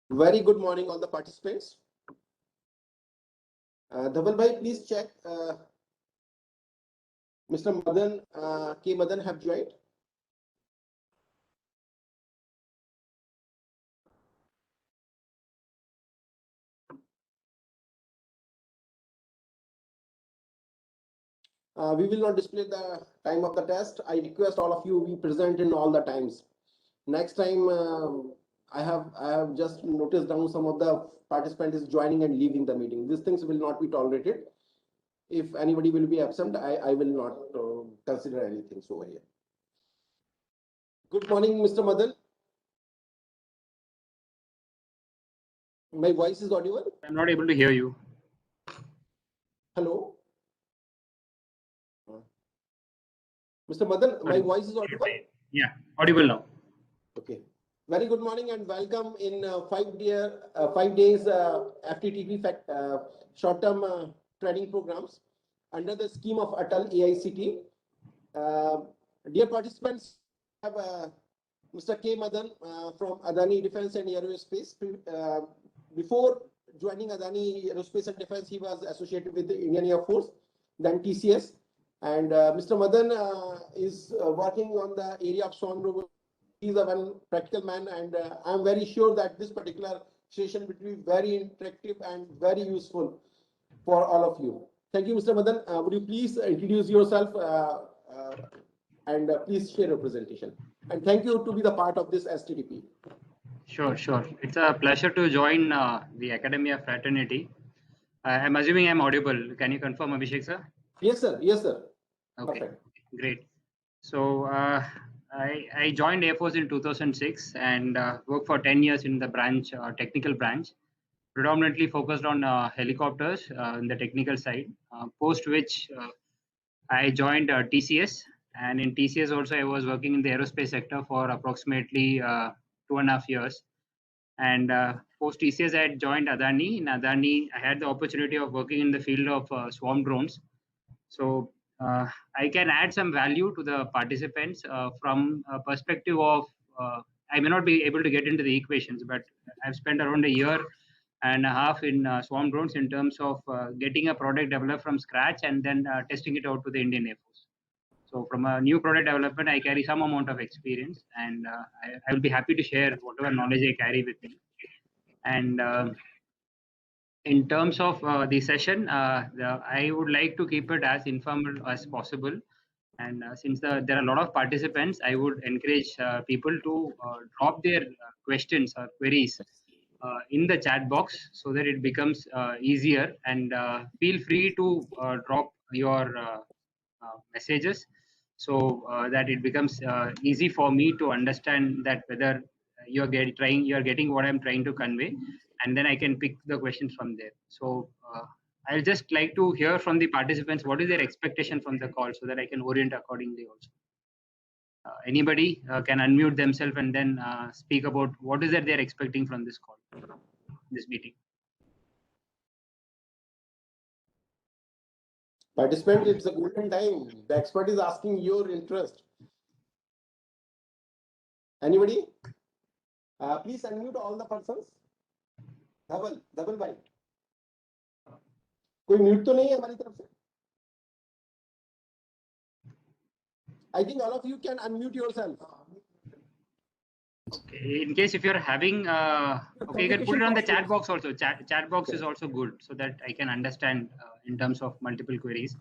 Very good morning, all the participants. Dhaval bhai, please check. Mr. Madan, K. Madan have joined. We will not display the time of the test. I request all of you be present in all the times. Next time, I have just noticed down some of the participants is joining and leaving the meeting. These things will not be tolerated. If anybody will be absent, I will not consider anything over here. Good morning, Mr. Madan. My voice is audible? I'm not able to hear you. Hello? Mr. Madan, my Sorry. voice is audible? Yeah, audible now. Okay. Very good morning and welcome in 5 days FTTP short-term training programs under the scheme of Atal AICT. Dear participants, I have Mr. K. Madan from Adani Defense and Aerospace. Before joining Adani Aerospace and Defense, he was associated with the Indian Air Force, then TCS. And Mr. Madan is working on the area of swarm robotics. He's a one practical man, and I'm very sure that this particular session will be very interactive and very useful for all of you. Thank you, Mr. Madan. Would you please introduce yourself and please share your presentation? And thank you to be the part of this STTP. Sure. It's a pleasure to join the Academia Fraternity. I'm assuming I'm audible. Can you confirm, Abhishek sir? Yes, sir. Yes, sir. Okay, Perfect. Great. So I joined Air Force in 2006 and worked for 10 years in the branch, technical branch, predominantly focused on helicopters in the technical side. Post which I joined TCS, and in TCS also I was working in the aerospace sector for approximately 2.5 years. And post TCS, I had joined Adani. In Adani, I had the opportunity of working in the field of swarm drones. So I can add some value to the participants from a perspective of I may not be able to get into the equations, but I've spent around a year and a half in swarm drones in terms of getting a product developed from scratch and then testing it out to the Indian Air Force. So from a new product development, I carry some amount of experience, and I will be happy to share whatever knowledge I carry with me. And in terms of the session, I would like to keep it as informal as possible. And since there are a lot of participants, I would encourage people to drop their questions or queries in the chat box so that it becomes easier. And feel free to drop your messages so that it becomes easy for me to understand that whether you're getting what I'm trying to convey, and then I can pick the questions from there. So I'll just like to hear from the participants what is their expectation from the call so that I can orient accordingly also. Anybody can unmute themselves and then speak about what is that they're expecting from this call, this meeting. Participant, it's a golden time. The expert is asking your interest. Anybody? Please unmute all the persons. धवल भाई, कोई mute तो नहीं है हमारी तरफ से? I think all of you can unmute yourself. Okay. In case if you're having, okay, you can put it on the chat box also. Chat box is also good so that I can understand in terms of multiple queries.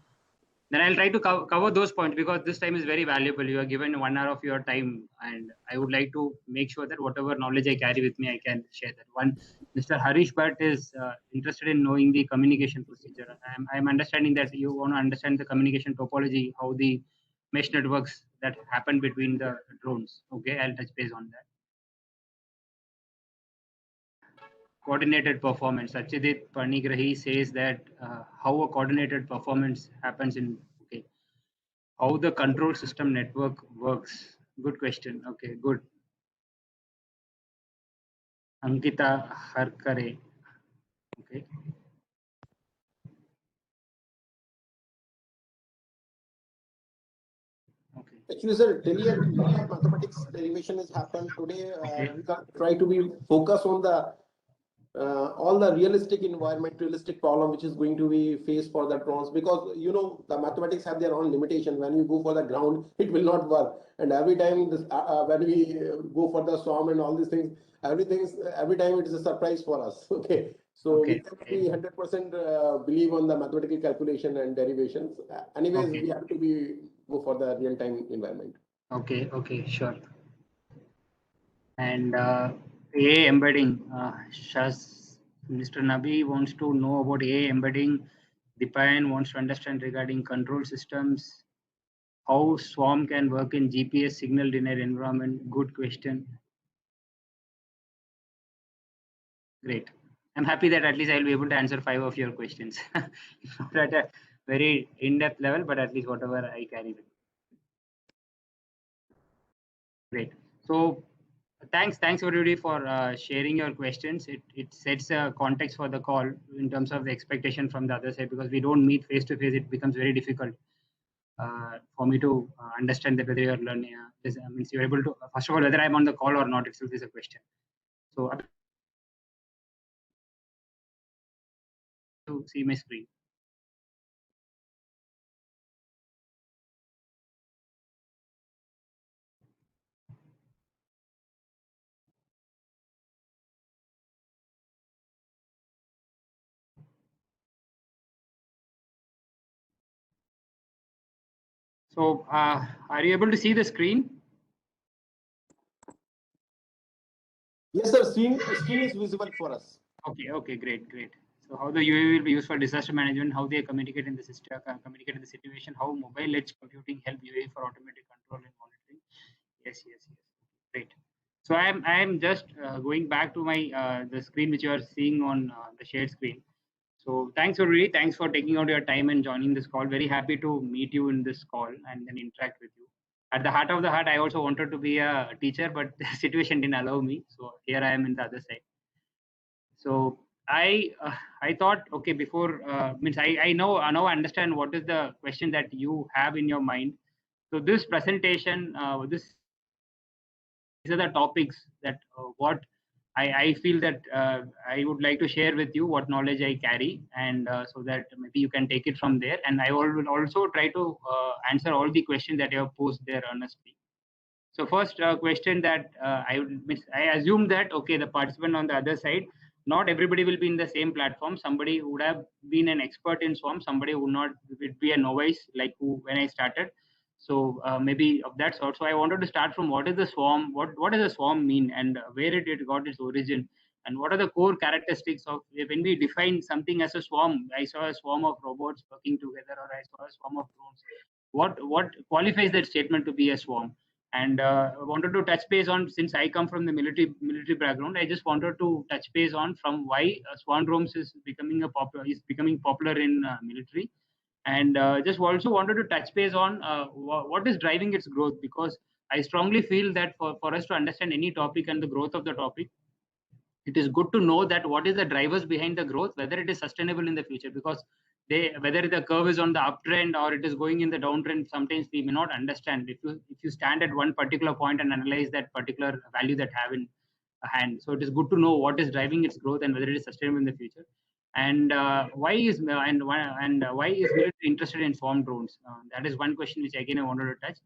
Then I'll try to cover those points because this time is very valuable. You are given 1 hour of your time, and I would like to make sure that whatever knowledge I carry with me, I can share that. One, Mr. Harish Bhatt is interested in knowing the communication procedure. I'm understanding that you want to understand the communication topology, how the mesh networks that happen between the drones. Okay, I'll touch base on that. Coordinated performance. Satyajit Panigrahi says that how a coordinated performance happens in, okay, how the control system network works. Good question. Okay, good. Ankita Harkare. Okay. Okay. Actually, sir, daily mathematics derivation has happened today. Okay. We can try to be focused on the all the realistic environment, realistic problem which is going to be faced for the drones, because the mathematics have their own limitation. When you go for the ground, it will not work, and every time this when we go for the swarm and all these things, every time it is a surprise for us. Okay, so we cannot be 100% believe on the mathematical calculation and derivations. Anyways, we have to go for the real time environment. Okay, sure. And AI embedding, Mr. Nabi wants to know about AI embedding. Dipayan wants to understand regarding control systems, how Swarm can work in GPS signal denied environment. Good question. Great. I'm happy that at least I'll be able to answer 5 of your questions. Not at a very in-depth level, but at least whatever I carry with. Great. So thanks everybody for sharing your questions. It sets a context for the call in terms of the expectation from the other side, because we don't meet face to face. It becomes very difficult for me to understand that whether you're learning. Means you're able to, first of all, whether I'm on the call or not itself is a question. So to see my screen. So are you able to see the screen? Yes, sir. Screen is visible for us. Okay, great. So how the UAV will be used for disaster management, how they communicate in the system, communicate in the situation, how mobile edge computing help UAV for automatic control and monitoring. Yes. Great. So I am just going back to my the screen which you are seeing on the shared screen. So thanks for taking out your time and joining this call. Very happy to meet you in this call and then interact with you. At the heart of the heart, I also wanted to be a teacher, but the situation didn't allow me. So here I am in the other side. So I thought, okay, before means I know I now understand what is the question that you have in your mind. So this presentation, these are the topics that what I feel that I would like to share with you, what knowledge I carry, and so that maybe you can take it from there. And I will also try to answer all the questions that you have posed there honestly. So first question that I assume that, okay, the participant on the other side, not everybody will be in the same platform. Somebody would have been an expert in Swarm, somebody would not would be a novice like when I started. So maybe of that sort. So I wanted to start from what is the Swarm, what does a Swarm mean, and where it got its origin, and what are the core characteristics of when we define something as a swarm. I saw a swarm of robots working together, or I saw a swarm of drones. What qualifies that statement to be a swarm? And I wanted to touch base on, since I come from the military background, I just wanted to touch base on from why swarm drones is becoming popular in military, and just also wanted to touch base on what is driving its growth, because I strongly feel that for us to understand any topic and the growth of the topic, it is good to know that what is the drivers behind the growth, whether it is sustainable in the future, because whether the curve is on the uptrend or it is going in the downtrend, sometimes we may not understand if you stand at one particular point and analyze that particular value that have in hand. So it is good to know what is driving its growth and whether it is sustainable in the future. And why is military interested in swarm drones? That is one question which again I wanted to touch.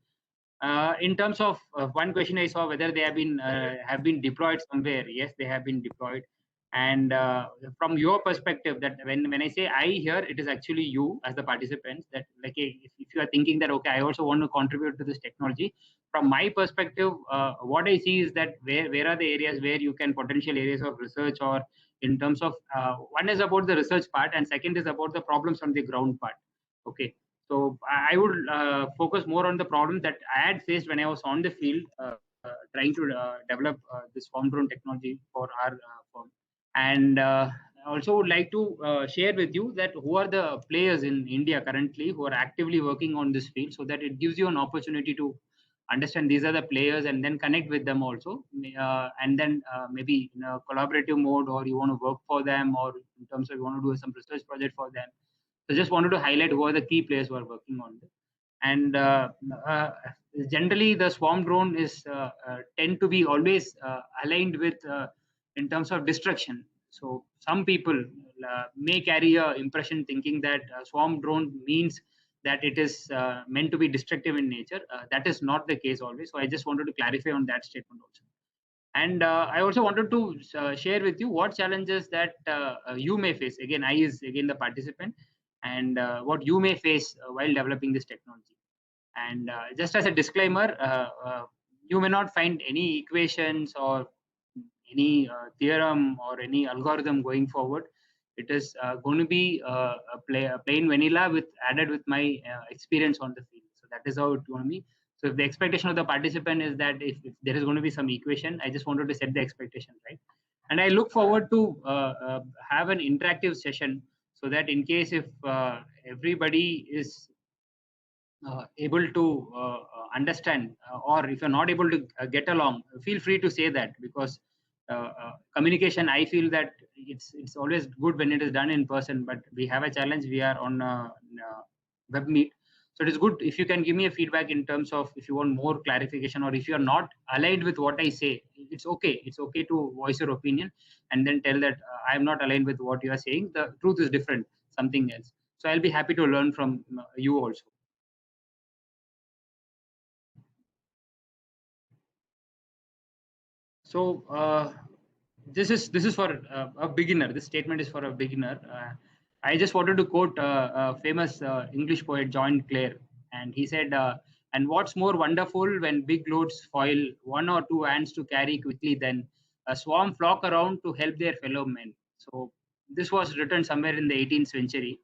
In terms of one question I saw, whether they have been deployed somewhere. Yes, they have been deployed. And from your perspective, that when I say I here, it is actually you as the participants, that like if you are thinking that, okay, I also want to contribute to this technology. From my perspective, what I see is that where are the areas where you can potential areas of research, or in terms of one is about the research part, and second is about the problems on the ground part. Okay. So I would focus more on the problem that I had faced when I was on the field, trying to develop this swarm drone technology for our firm. And I also would like to share with you that who are the players in India currently who are actively working on this field, so that it gives you an opportunity to understand these are the players and then connect with them also. And then maybe in a collaborative mode, or you want to work for them, or in terms of you want to do some research project for them. So just wanted to highlight who are the key players who are working on this. And generally, the swarm drone is tend to be always aligned with in terms of destruction. So some people may carry a impression thinking that swarm drone means that it is meant to be destructive in nature. That is not the case always. So I just wanted to clarify on that statement also. And I also wanted to share with you what challenges that you may face. Again, I is again the participant, and what you may face while developing this technology. And just as a disclaimer, you may not find any equations or any theorem or any algorithm going forward. It is going to be a plain vanilla with added with my experience on the field. So that is how it's going to be. So if the expectation of the participant is that if there is going to be some equation, I just wanted to set the expectation right. And I look forward to have an interactive session so that in case if everybody is able to understand or if you're not able to get along, feel free to say that, because communication, I feel that it's always good when it is done in person, but we have a challenge. We are on web meet. So it is good if you can give me a feedback in terms of if you want more clarification or if you're not aligned with what I say. It's okay. It's okay to voice your opinion and then tell that I'm not aligned with what you are saying. The truth is different, something else. So I'll be happy to learn from you also. So this is for a beginner. This statement is for a beginner. I just wanted to quote a famous English poet, John Clare, and he said, "And what's more wonderful when big loads foil one or two ants to carry quickly, then a swarm flock around to help their fellow men." So this was written somewhere in the 18th century.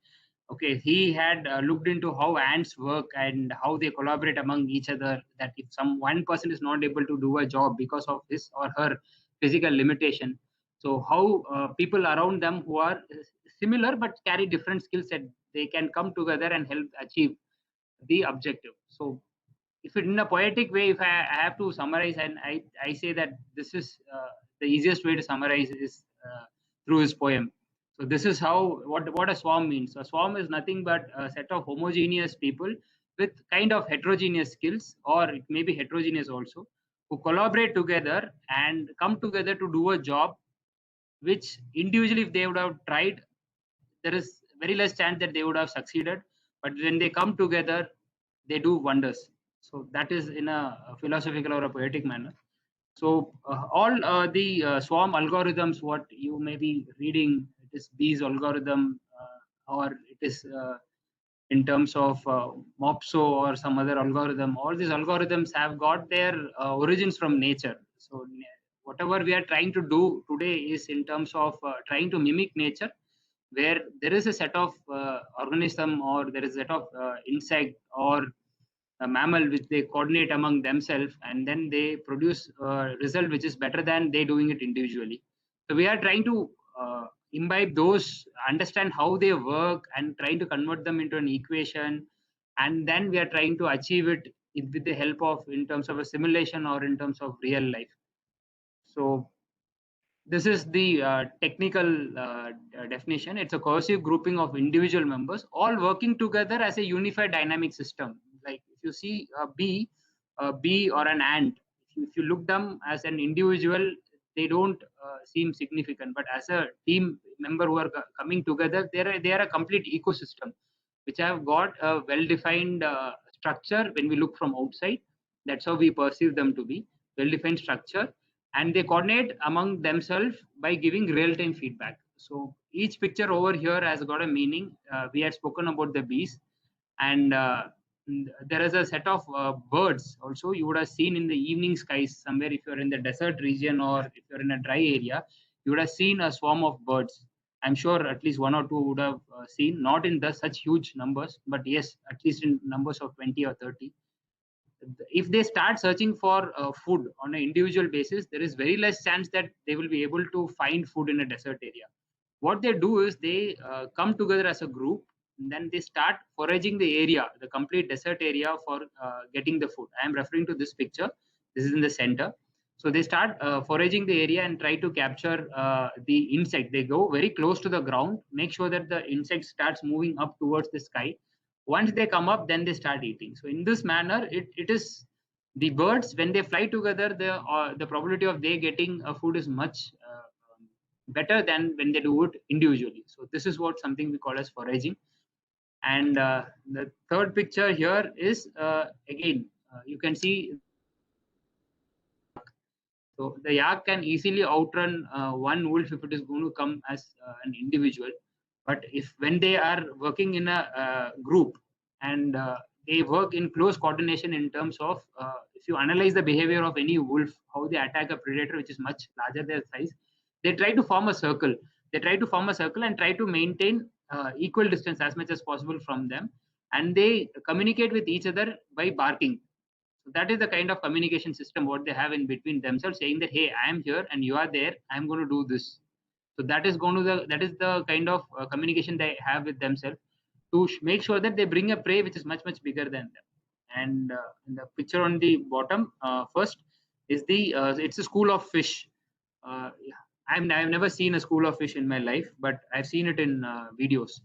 Okay, he had looked into how ants work and how they collaborate among each other, that if some one person is not able to do a job because of his or her physical limitation, so how people around them who are similar but carry different skill set, they can come together and help achieve the objective. So if it in a poetic way, if I have to summarize, and I say that this is the easiest way to summarize is through his poem. So this is how what a swarm means. A swarm is nothing but a set of homogeneous people with kind of heterogeneous skills, or it may be heterogeneous also, who collaborate together and come together to do a job which individually, if they would have tried, there is very less chance that they would have succeeded. But when they come together, they do wonders. So that is in a philosophical or a poetic manner. So all the swarm algorithms, what you may be reading, it is Bees algorithm, or it is in terms of MOPSO or some other algorithm. All these algorithms have got their origins from nature. So whatever we are trying to do today is in terms of trying to mimic nature, where there is a set of organism or there is a set of insect or a mammal which they coordinate among themselves, and then they produce a result which is better than they doing it individually. So we are trying to imbibe those, understand how they work and trying to convert them into an equation, and then we are trying to achieve it with the help of in terms of a simulation or in terms of real life. So this is the technical definition. It's a cohesive grouping of individual members all working together as a unified dynamic system. Like if you see a bee or an ant, if you look them as an individual, they don't seem significant. But as a team member who are coming together, they are a complete ecosystem, which have got a well-defined structure when we look from outside. That's how we perceive them to be well-defined structure, and they coordinate among themselves by giving real-time feedback. So each picture over here has got a meaning. We had spoken about the bees, and there is a set of birds also. You would have seen in the evening skies somewhere. If you're in the desert region or if you're in a dry area, you would have seen a swarm of birds. I'm sure at least one or two would have seen, not in such huge numbers, but yes, at least in numbers of 20 or 30. If they start searching for food on an individual basis, there is very less chance that they will be able to find food in a desert area. What they do is they come together as a group, and then they start foraging the area, the complete desert area, for getting the food. I am referring to this picture. This is in the center. So they start foraging the area and try to capture the insect. They go very close to the ground, make sure that the insect starts moving up towards the sky. Once they come up, then they start eating. So in this manner, it is the birds, when they fly together, the probability of they getting food is much better than when they do it individually. So this is what something we call as foraging. And the third picture here is again you can see. So the yak can easily outrun one wolf if it is going to come as an individual. But if when they are working in a group and they work in close coordination in terms of if you analyze the behavior of any wolf, how they attack a predator which is much larger their size, they try to form a circle. They try to form a circle and try to maintain equal distance as much as possible from them, and they communicate with each other by barking. So that is the kind of communication system what they have in between themselves, saying that hey, I am here and you are there. I am going to do this. So that is the kind of communication they have with themselves to make sure that they bring a prey which is much bigger than them. And in the picture on the bottom, first is the it's a school of fish. Yeah, I've never seen a school of fish in my life, but I've seen it in videos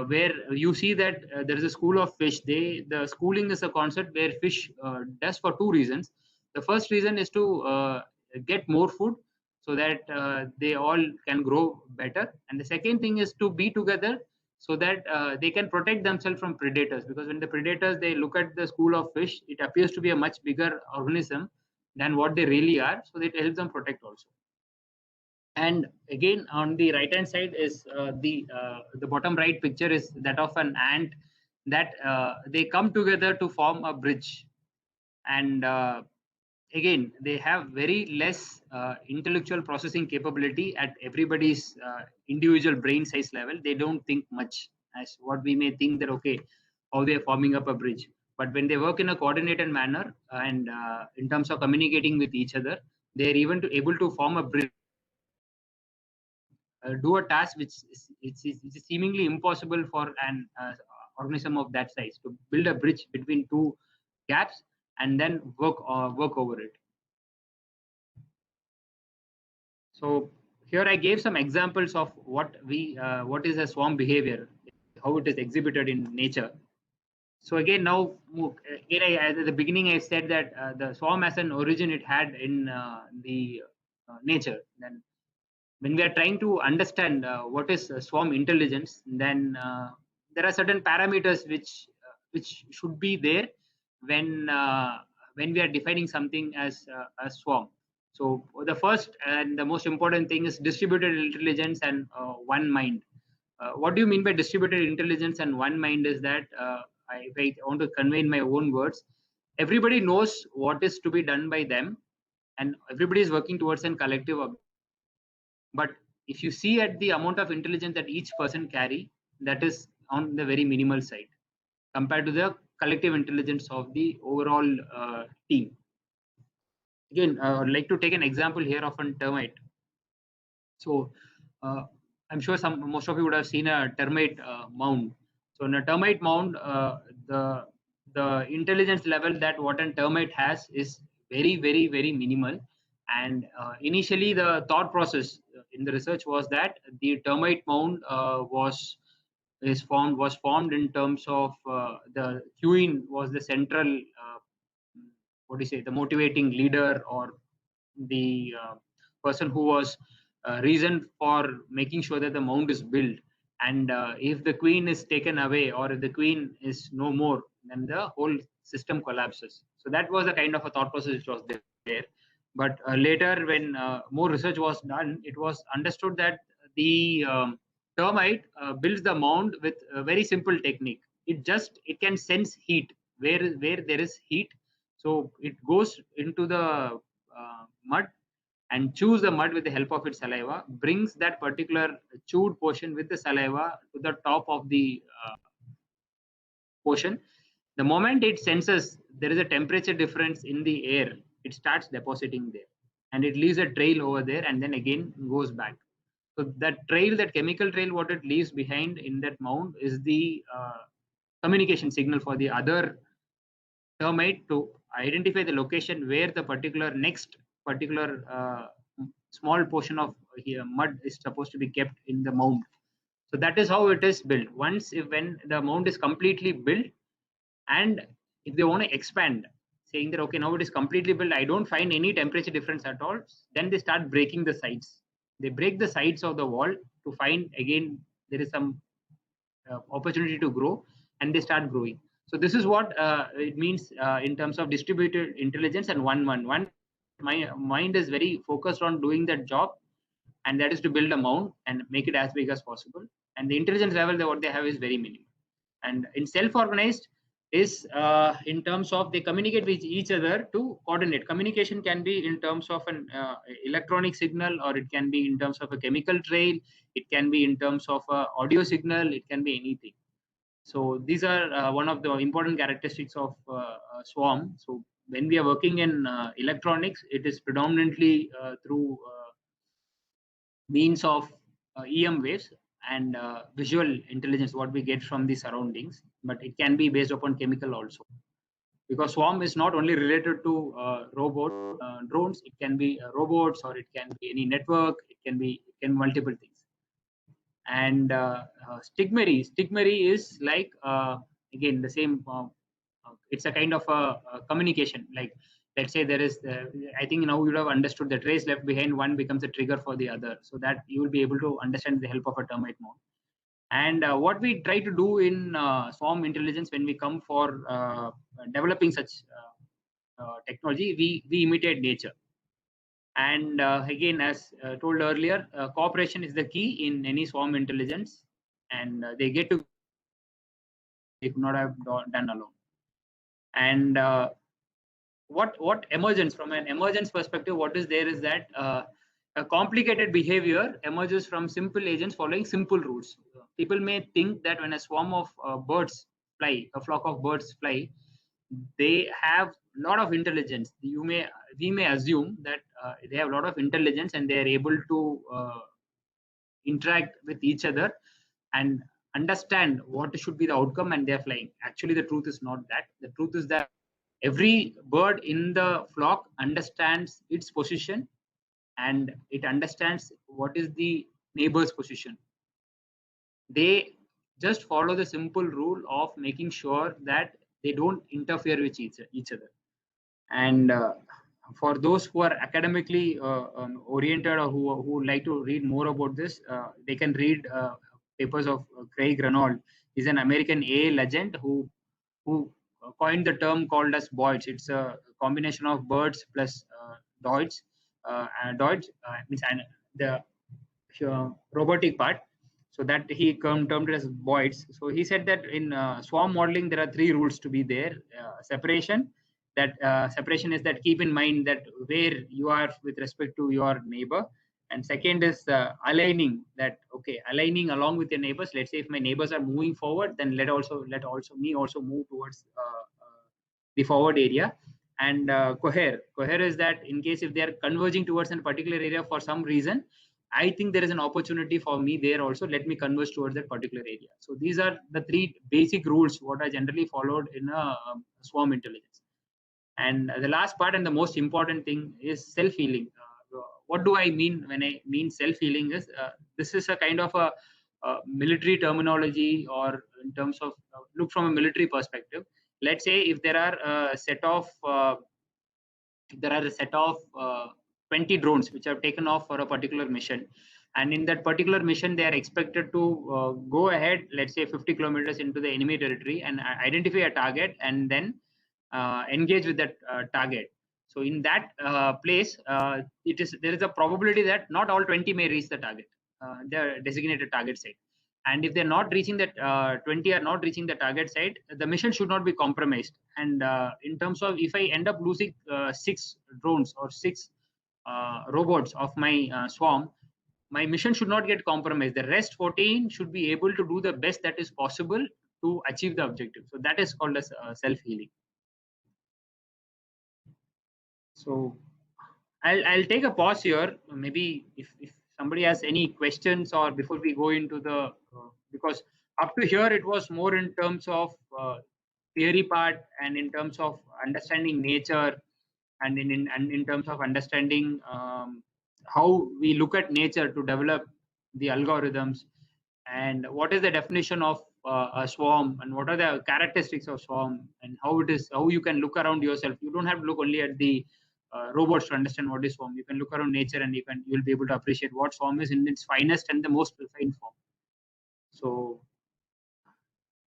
where you see that there is a school of fish. The schooling is a concept where fish does for two reasons. The first reason is to get more food so that they all can grow better, and the second thing is to be together so that they can protect themselves from predators, because when the predators they look at the school of fish, it appears to be a much bigger organism than what they really are, so it helps them protect also. And again on the right hand side is the bottom right picture is that of an ant that they come together to form a bridge. And again they have very less intellectual processing capability at everybody's individual brain size level. They don't think much as what we may think that okay, how they are forming up a bridge. But when they work in a coordinated manner and in terms of communicating with each other, they are even able to form a bridge, do a task which is seemingly impossible for an organism of that size, to build a bridge between two gaps and then work over it. So here I gave some examples of what is a swarm behavior, how it is exhibited in nature. So again now at the beginning I said that the swarm as an origin it had in the nature. Then when we are trying to understand what is swarm intelligence, then there are certain parameters which should be there when we are defining something as a swarm. So the first and the most important thing is distributed intelligence and one mind. What do you mean by distributed intelligence and one mind is that if I want to convey in my own words, everybody knows what is to be done by them and everybody is working towards a collective objective. But if you see at the amount of intelligence that each person carry, that is on the very minimal side compared to the collective intelligence of the overall team. Again, I would like to take an example here of a termite. So I'm sure most of you would have seen a termite mound. So in a termite mound, the intelligence level that what a termite has is very minimal. And initially, the thought process in the research was that the termite mound was formed in terms of the queen was the central what do you say, the motivating leader or the person who was reason for making sure that the mound is built. And if the queen is taken away or if the queen is no more, then the whole system collapses. So that was the kind of a thought process which was there. But later, when more research was done, it was understood that the termite builds the mound with a very simple technique. It can sense heat where there is heat, so it goes into the mud and chews the mud with the help of its saliva, brings that particular chewed portion with the saliva to the top of the portion. The moment it senses there is a temperature difference in the air, it starts depositing there and it leaves a trail over there and then again goes back. So that trail, that chemical trail, what it leaves behind in that mound is the communication signal for the other termite to identify the location where the particular small portion of mud is supposed to be kept in the mound. So that is how it is built. When the mound is completely built, and if they want to expand, saying that okay, now it is completely built, I don't find any temperature difference at all, then they start breaking the sides. They break the sides of the wall to find again there is some opportunity to grow, and they start growing. So this is what it means in terms of distributed intelligence. And one my mind is very focused on doing that job, and that is to build a mound and make it as big as possible. And the intelligence level that what they have is very minimal. And in self-organized is in terms of they communicate with each other to coordinate. Communication can be in terms of an electronic signal, or it can be in terms of a chemical trail, it can be in terms of a audio signal, it can be anything. So these are one of the important characteristics of swarm. So when we are working in electronics, it is predominantly through means of EM waves and visual intelligence, what we get from the surroundings, but it can be based upon chemical also. Because swarm is not only related to drones, it can be robots, or it can be any network, it can be multiple things. And stigmery is like again the same. It's a kind of a communication. Like let's say there is, I think now you would have understood the trace left behind one becomes a trigger for the other, so that you will be able to understand with the help of a termite mound. And what we try to do in swarm intelligence when we come for developing such technology, we imitate nature. And again, as told earlier, cooperation is the key in any swarm intelligence, and they get to they could not have done alone. And what emergence, from an emergence perspective, what is there is that a complicated behavior emerges from simple agents following simple rules. People may think that when a swarm of birds fly, a flock of birds fly, they have a lot of intelligence. We may assume that they have a lot of intelligence and they are able to interact with each other and understand what should be the outcome, and they're flying. Actually, the truth is not that. The truth is that every bird in the flock understands its position, and it understands what is the neighbor's position. They just follow the simple rule of making sure that they don't interfere with each other. And for those who are academically oriented, or who like to read more about this, they can read papers of Craig Reynolds. He's an American AI legend who coined the term called as BOIDS. It's a combination of birds plus DOIDS. DOIDS means the robotic part. So that he termed it as BOIDS. So he said that in swarm modeling, there are three rules to be there. Separation. That separation is that keep in mind that where you are with respect to your neighbor. And second is aligning, that okay, aligning along with your neighbors. Let's say if my neighbors are moving forward, then let me also move towards the forward area. And cohere is that in case if they are converging towards a particular area for some reason, I think there is an opportunity for me there also, let me converge towards that particular area. So these are the three basic rules what are generally followed in a swarm intelligence. And the last part and the most important thing is self-healing. What do I mean when I mean self-healing is this is a kind of a military terminology, or in terms of look from a military perspective. Let's say if there are a set of 20 drones which are taken off for a particular mission, and in that particular mission they are expected to go ahead, let's say 50 kilometers into the enemy territory, and identify a target and then engage with that target. So in that place, there is a probability that not all 20 may reach the target, the designated target site. And if they're not reaching that 20 are not reaching the target site, the mission should not be compromised. And in terms of if I end up losing 6 drones or 6 robots of my swarm, my mission should not get compromised. The rest 14 should be able to do the best that is possible to achieve the objective. So that is called as self-healing. So I'll take a pause here. Maybe if somebody has any questions, or before we go into the because up to here it was more in terms of theory part, and in terms of understanding nature, and in terms of understanding how we look at nature to develop the algorithms, and what is the definition of a swarm, and what are the characteristics of swarm, and how you can look around yourself. You don't have to look only at the robots to understand what is swarm. You can look around nature and you'll be able to appreciate what swarm is in its finest and the most refined form. So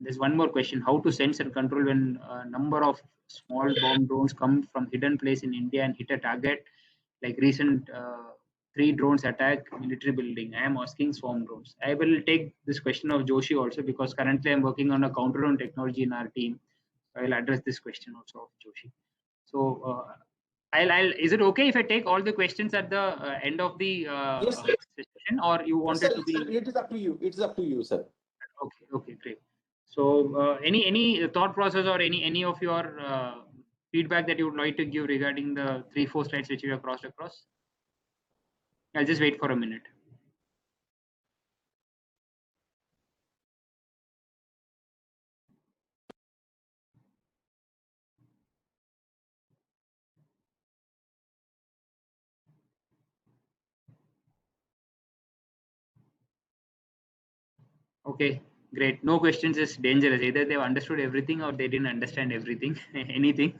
there's one more question: how to sense and control when a number of small bomb drones come from hidden place in India and hit a target, like recent 3 drones attack military building. I am asking swarm drones. I will take this question of Joshi also, because currently I'm working on a counter drone technology in our team. I will address this question also of Joshi. So is it okay if I take all the questions at the end of the Yes. session, or you want it to be? It is up to you. It's up to you, sir. Okay, great. So any thought process or any of your feedback that you would like to give regarding the 3-4 slides which we have crossed across? I'll just wait for a minute. Okay, great. No questions is dangerous. Either they've understood everything or they didn't understand everything, anything.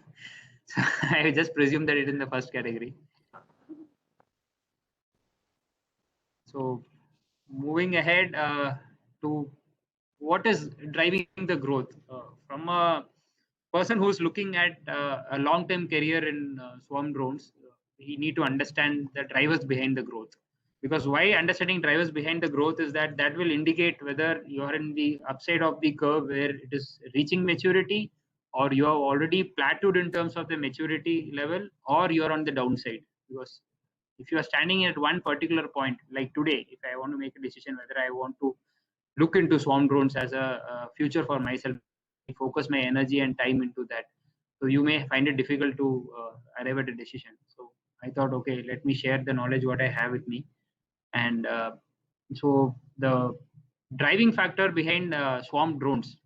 So I just presume that it is in the first category. So moving ahead to what is driving the growth from a person who's looking at a long-term career in swarm drones. We need to understand the drivers behind the growth, because why understanding drivers behind the growth is that will indicate whether you are in the upside of the curve where it is reaching maturity, or you have already plateaued in terms of the maturity level, or you are on the downside. Because if you are standing at one particular point, like today, if I want to make a decision whether I want to look into swarm drones as a future for myself, focus my energy and time into that, so you may find it difficult to arrive at a decision. So I thought, okay, let me share the knowledge what I have with me. And so the driving factor behind swarm drones,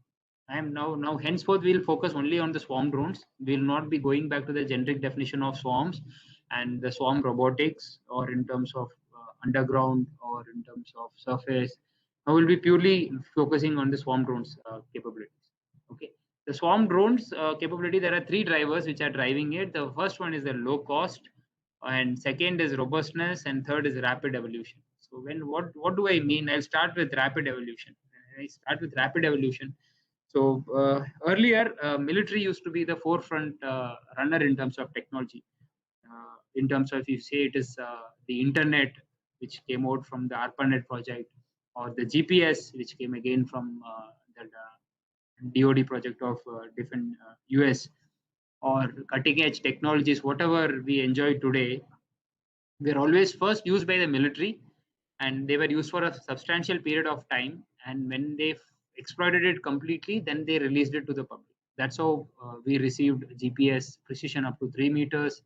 I am now henceforth we'll focus only on the swarm drones. We'll not be going back to the generic definition of swarms and the swarm robotics, or in terms of underground, or in terms of surface. Now we'll be purely focusing on the swarm drones capabilities. Okay, the swarm drones capability, there are 3 drivers which are driving it. The first one is the low cost, and second is robustness, and third is rapid evolution. So what do I mean? I'll start with rapid evolution. So earlier, military used to be the forefront runner in terms of technology. In terms of, if you say, it is the internet, which came out from the ARPANET project, or the GPS, which came again from the DoD project of different US, or cutting edge technologies, whatever we enjoy today, were always first used by the military, and they were used for a substantial period of time. And when they exploited it completely, then they released it to the public. That's how we received GPS precision up to 3 meters,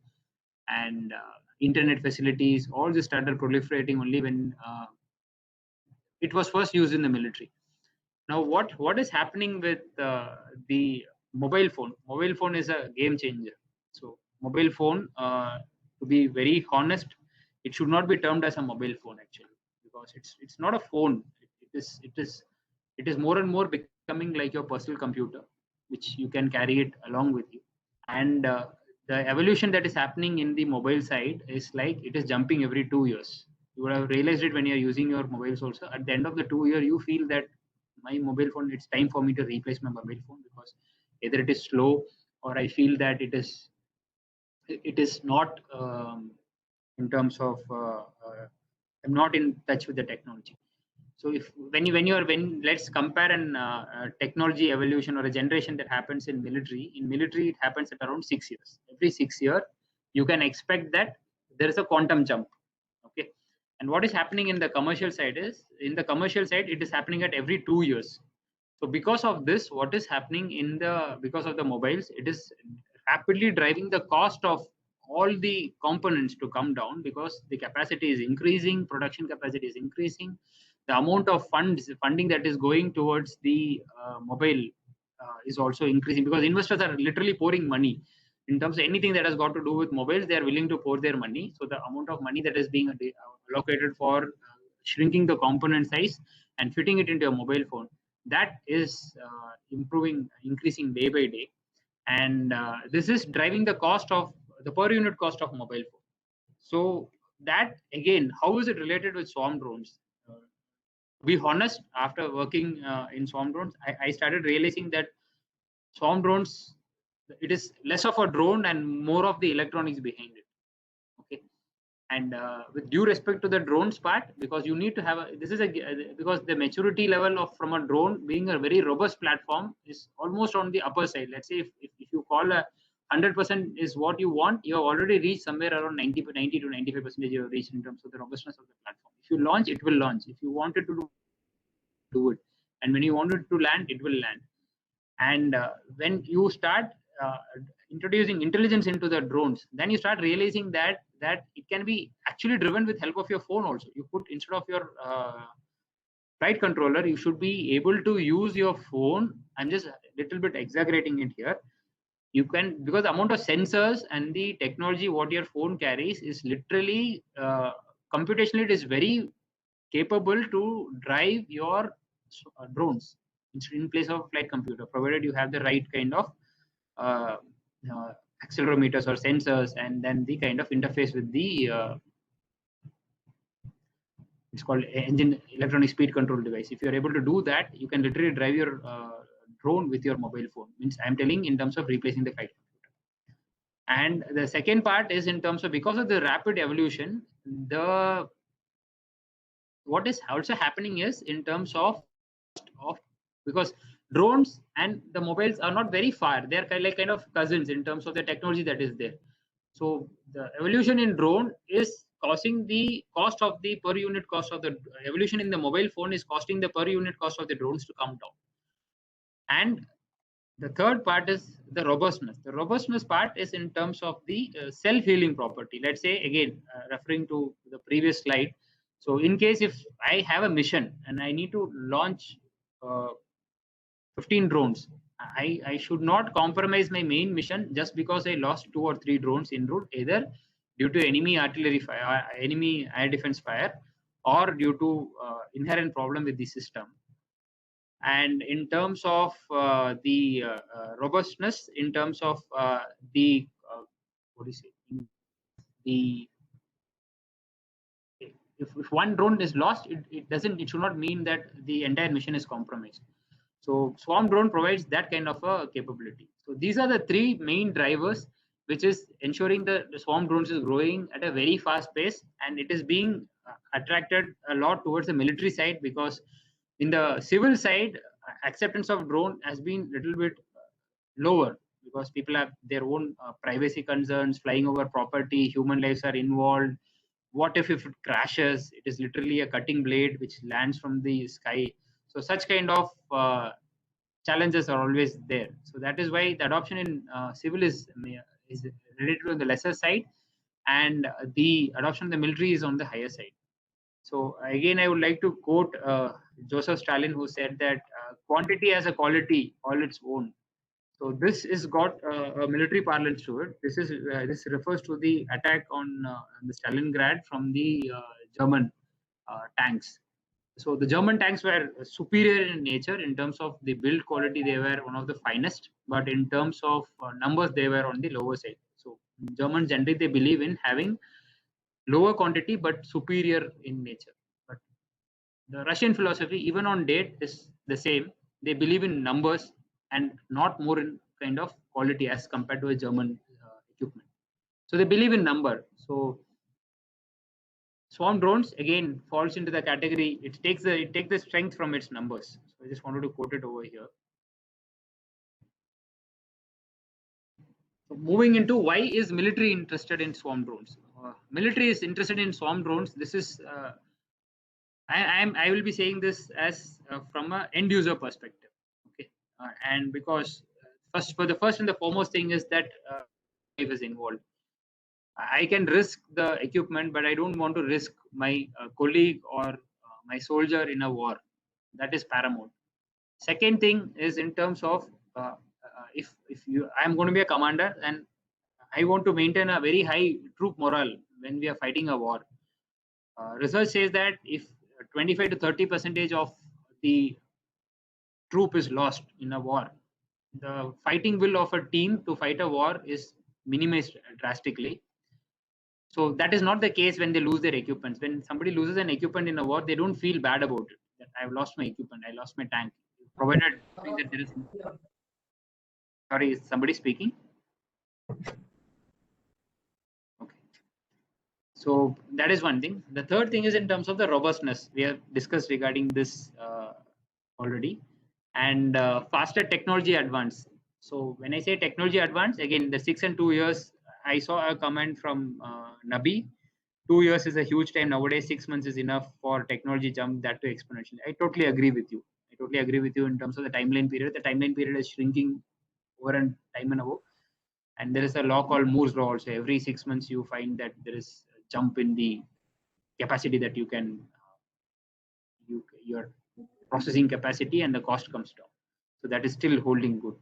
and internet facilities. All this started proliferating only when it was first used in the military. Now, what is happening with the mobile phone? Mobile phone is a game changer. So, mobile phone, to be very honest, it should not be termed as a mobile phone actually, because it's not a phone. It is more and more becoming like your personal computer, which you can carry it along with you. And the evolution that is happening in the mobile side is like it is jumping every 2 years. You would have realized it when you're using your mobiles also. At the end of the 2 year, you feel that my mobile phone, it's time for me to replace my mobile phone, because either it is slow, or I feel that it is not in terms of I'm not in touch with the technology. So if when let's compare an technology evolution or a generation that happens in military. In military, it happens at around 6 years. Every 6 years, you can expect that there is a quantum jump. Okay, and what is happening in the commercial side is, it is happening at every 2 years. So because of this, what is happening because of the mobiles, it is rapidly driving the cost of all the components to come down, because the capacity is increasing, production capacity is increasing, the amount of funding that is going towards the mobile is also increasing, because investors are literally pouring money in terms of anything that has got to do with mobiles. They are willing to pour their money. So the amount of money that is being allocated for shrinking the component size and fitting it into a mobile phone, that is increasing day by day. And this is driving the cost of the per unit cost of mobile phone. So that again, how is it related with swarm drones? To be honest, after working in swarm drones, I started realizing that swarm drones, it is less of a drone and more of the electronics behind it. Okay, and with due respect to the drones part, because you need to have because the maturity level of from a drone being a very robust platform is almost on the upper side. Let's say if you call a 100% is what you want, you have already reached somewhere around 90 to 95% you have reached in terms of the robustness of the platform. If you launch, it will launch. If you wanted to do it, and when you want it to land, it will land. And when you start introducing intelligence into the drones, then you start realizing that it can be actually driven with help of your phone also. You put, instead of your flight controller, you should be able to use your phone. I'm just a little bit exaggerating it here. You can, because the amount of sensors and the technology what your phone carries is literally computationally, it is very capable to drive your drones in place of flight computer, provided you have the right kind of accelerometers or sensors, and then the kind of interface with the it's called engine electronic speed control device. If you're able to do that, you can literally drive your drone with your mobile phone. Means I'm telling in terms of replacing the flight computer. And the second part is in terms of, because of the rapid evolution, what is also happening is in terms of because drones and the mobiles are not very far, they're kind of cousins in terms of the technology that is there. So the evolution in drone is causing the cost of the per unit cost of the evolution in the mobile phone is costing the per unit cost of the drones to come down. And the third part is the robustness. The robustness part is in terms of the self-healing property. Let's say again, referring to the previous slide. So in case if I have a mission and I need to launch 15 drones, I should not compromise my main mission just because I lost 2 or 3 drones en route, either due to enemy artillery fire, enemy air defense fire, or due to inherent problem with the system. And in terms of the robustness, in terms of the what do you say, the if one drone is lost, it should not mean that the entire mission is compromised. So swarm drone provides that kind of a capability. So these are the 3 main drivers which is ensuring the swarm drones is growing at a very fast pace, and it is being attracted a lot towards the military side, because in the civil side, acceptance of drone has been little bit lower, because people have their own privacy concerns, flying over property, human lives are involved. What if it crashes? It is literally a cutting blade which lands from the sky. So such kind of challenges are always there. So that is why the adoption in civil is related to the lesser side, and the adoption in the military is on the higher side. So again, I would like to quote Joseph Stalin, who said that quantity has a quality all its own. So this is got a military parlance to it. This refers to the attack on the Stalingrad from the German tanks. So the German tanks were superior in nature. In terms of the build quality, they were one of the finest, but in terms of numbers, they were on the lower side. So Germans generally, they believe in having lower quantity but superior in nature. But the Russian philosophy, even on date, is the same. They believe in numbers and not more in kind of quality as compared to a German equipment. So they believe in number. So swarm drones again falls into the category. It takes the strength from its numbers. So I just wanted to quote it over here. So moving into why is military interested in swarm drones? Military is interested in swarm drones. This is I will be saying this as from an end user perspective. Okay, and because the first and the foremost thing is that life is involved. I can risk the equipment, but I don't want to risk my colleague or my soldier in a war. That is paramount. Second thing is in terms of if I'm going to be a commander and I want to maintain a very high troop morale when we are fighting a war. Research says that if 25 to 30% of the troop is lost in a war, the fighting will of a team to fight a war is minimized drastically. So that is not the case when they lose their equipment. When somebody loses an equipment in a war, they don't feel bad about it. That I've lost my equipment, I lost my tank. Provided that there is. Sorry, is somebody speaking? Okay. So that is one thing. The third thing is in terms of the robustness. We have discussed regarding this already, and faster technology advance. So when I say technology advance, again, the 6 and 2 years, I saw a comment from Nabi. 2 years is a huge time nowadays. 6 months is enough for technology jump, that to exponentially. I totally agree with you. I totally agree with you in terms of the timeline period. The timeline period is shrinking over and time and above. And there is a law called Moore's law also. Every 6 months you find that there is a jump in the capacity that you can, your processing capacity, and the cost comes down. So that is still holding good.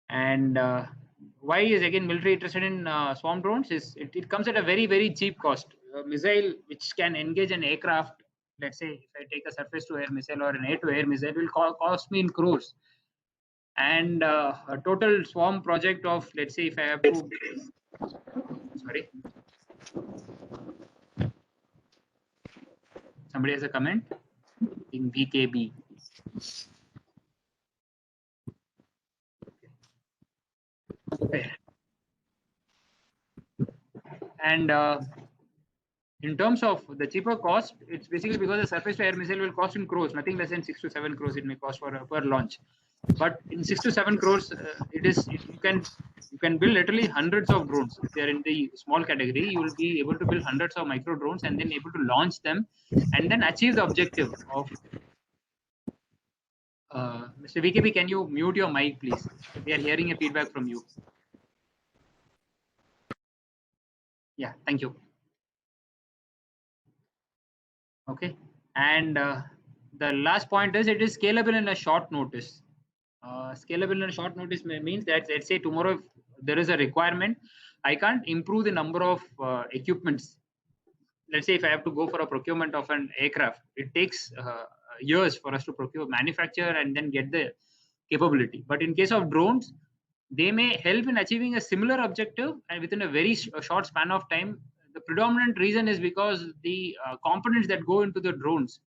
And why is again military interested in swarm drones? Is it comes at a very, very cheap cost. A missile which can engage an aircraft, let's say if I take a surface to air missile or an air to air missile, will cost me in crores. And a total swarm project of, let's say if I have to, sorry, somebody has a comment in VKB. Okay. And in terms of the cheaper cost, it's basically because the surface to air missile will cost in crores, nothing less than 6 to 7 crores it may cost for per launch. But in 6 to 7 crores, you can build literally hundreds of drones. If they're in the small category, you will be able to build hundreds of micro drones and then able to launch them and then achieve the objective of. Mr. VKB, can you mute your mic, please? We are hearing a feedback from you. Yeah, thank you. Okay, and the last point is it is scalable in a short notice. Scalable in a short notice means that, let's say tomorrow if there is a requirement, I can't improve the number of equipments. Let's say if I have to go for a procurement of an aircraft, it takes years for us to procure, manufacture, and then get the capability. But in case of drones, they may help in achieving a similar objective and within a very short span of time. The predominant reason is because the components that go into the drones,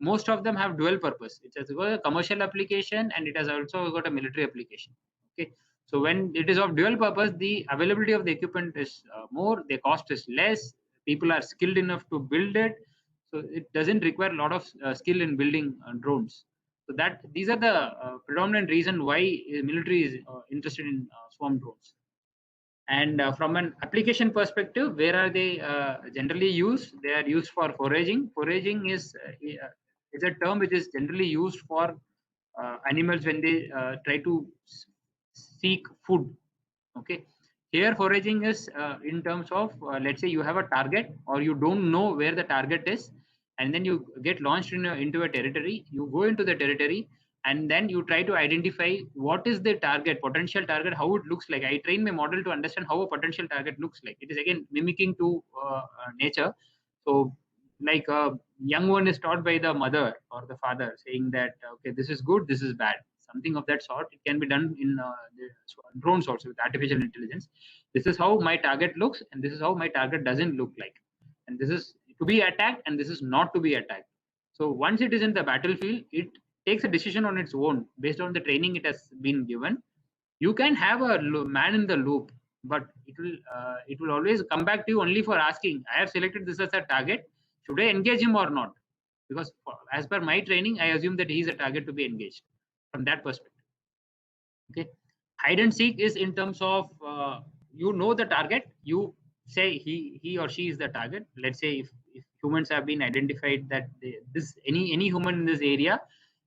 most of them have dual purpose. It has got a commercial application and it has also got a military application. Okay, so when it is of dual purpose, the availability of the equipment is more, the cost is less, people are skilled enough to build it, so it doesn't require a lot of skill in building drones. So that these are the predominant reason why military is interested in swarm drones. And from an application perspective, where are they generally used? They are used for foraging. Foraging is a term which is generally used for animals when they try to seek food. Okay, here foraging is in terms of let's say you have a target or you don't know where the target is, and then you get launched into a territory. You go into the territory and then you try to identify what is the target, potential target, how it looks like. I train my model to understand how a potential target looks like. It is again mimicking to nature. So like a young one is taught by the mother or the father saying that okay, this is good, this is bad, something of that sort. It can be done in the drones also with artificial intelligence. This is how my target looks and this is how my target doesn't look like, and this is to be attacked and this is not to be attacked. So once it is in the battlefield, it takes a decision on its own based on the training it has been given. You can have a man in the loop, but it will always come back to you only for asking, I have selected this as a target, should I engage him or not? Because as per my training, I assume that he is a target to be engaged from that perspective. Okay, hide and seek is in terms of you know the target, you say he or she is the target. Let's say if humans have been identified that any human in this area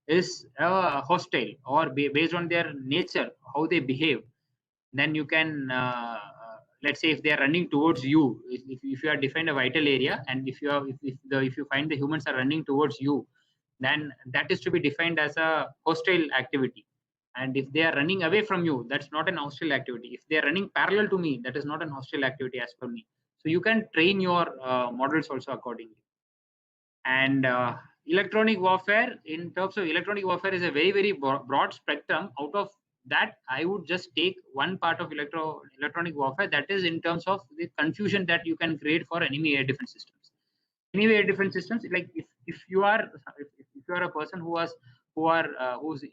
is hostile or based on their nature, how they behave, then you can let's say if they are running towards you, if you have defined a vital area, and if you find the humans are running towards you, then that is to be defined as a hostile activity. And if they are running away from you, that's not an hostile activity. If they are running parallel to me, that is not an hostile activity as per me. So you can train your models also accordingly. And electronic warfare, in terms of electronic warfare, is a very, very broad spectrum. Out of that I would just take one part of electronic warfare, that is in terms of the confusion that you can create for enemy air defense systems. Enemy air defense systems, like if you are a person who's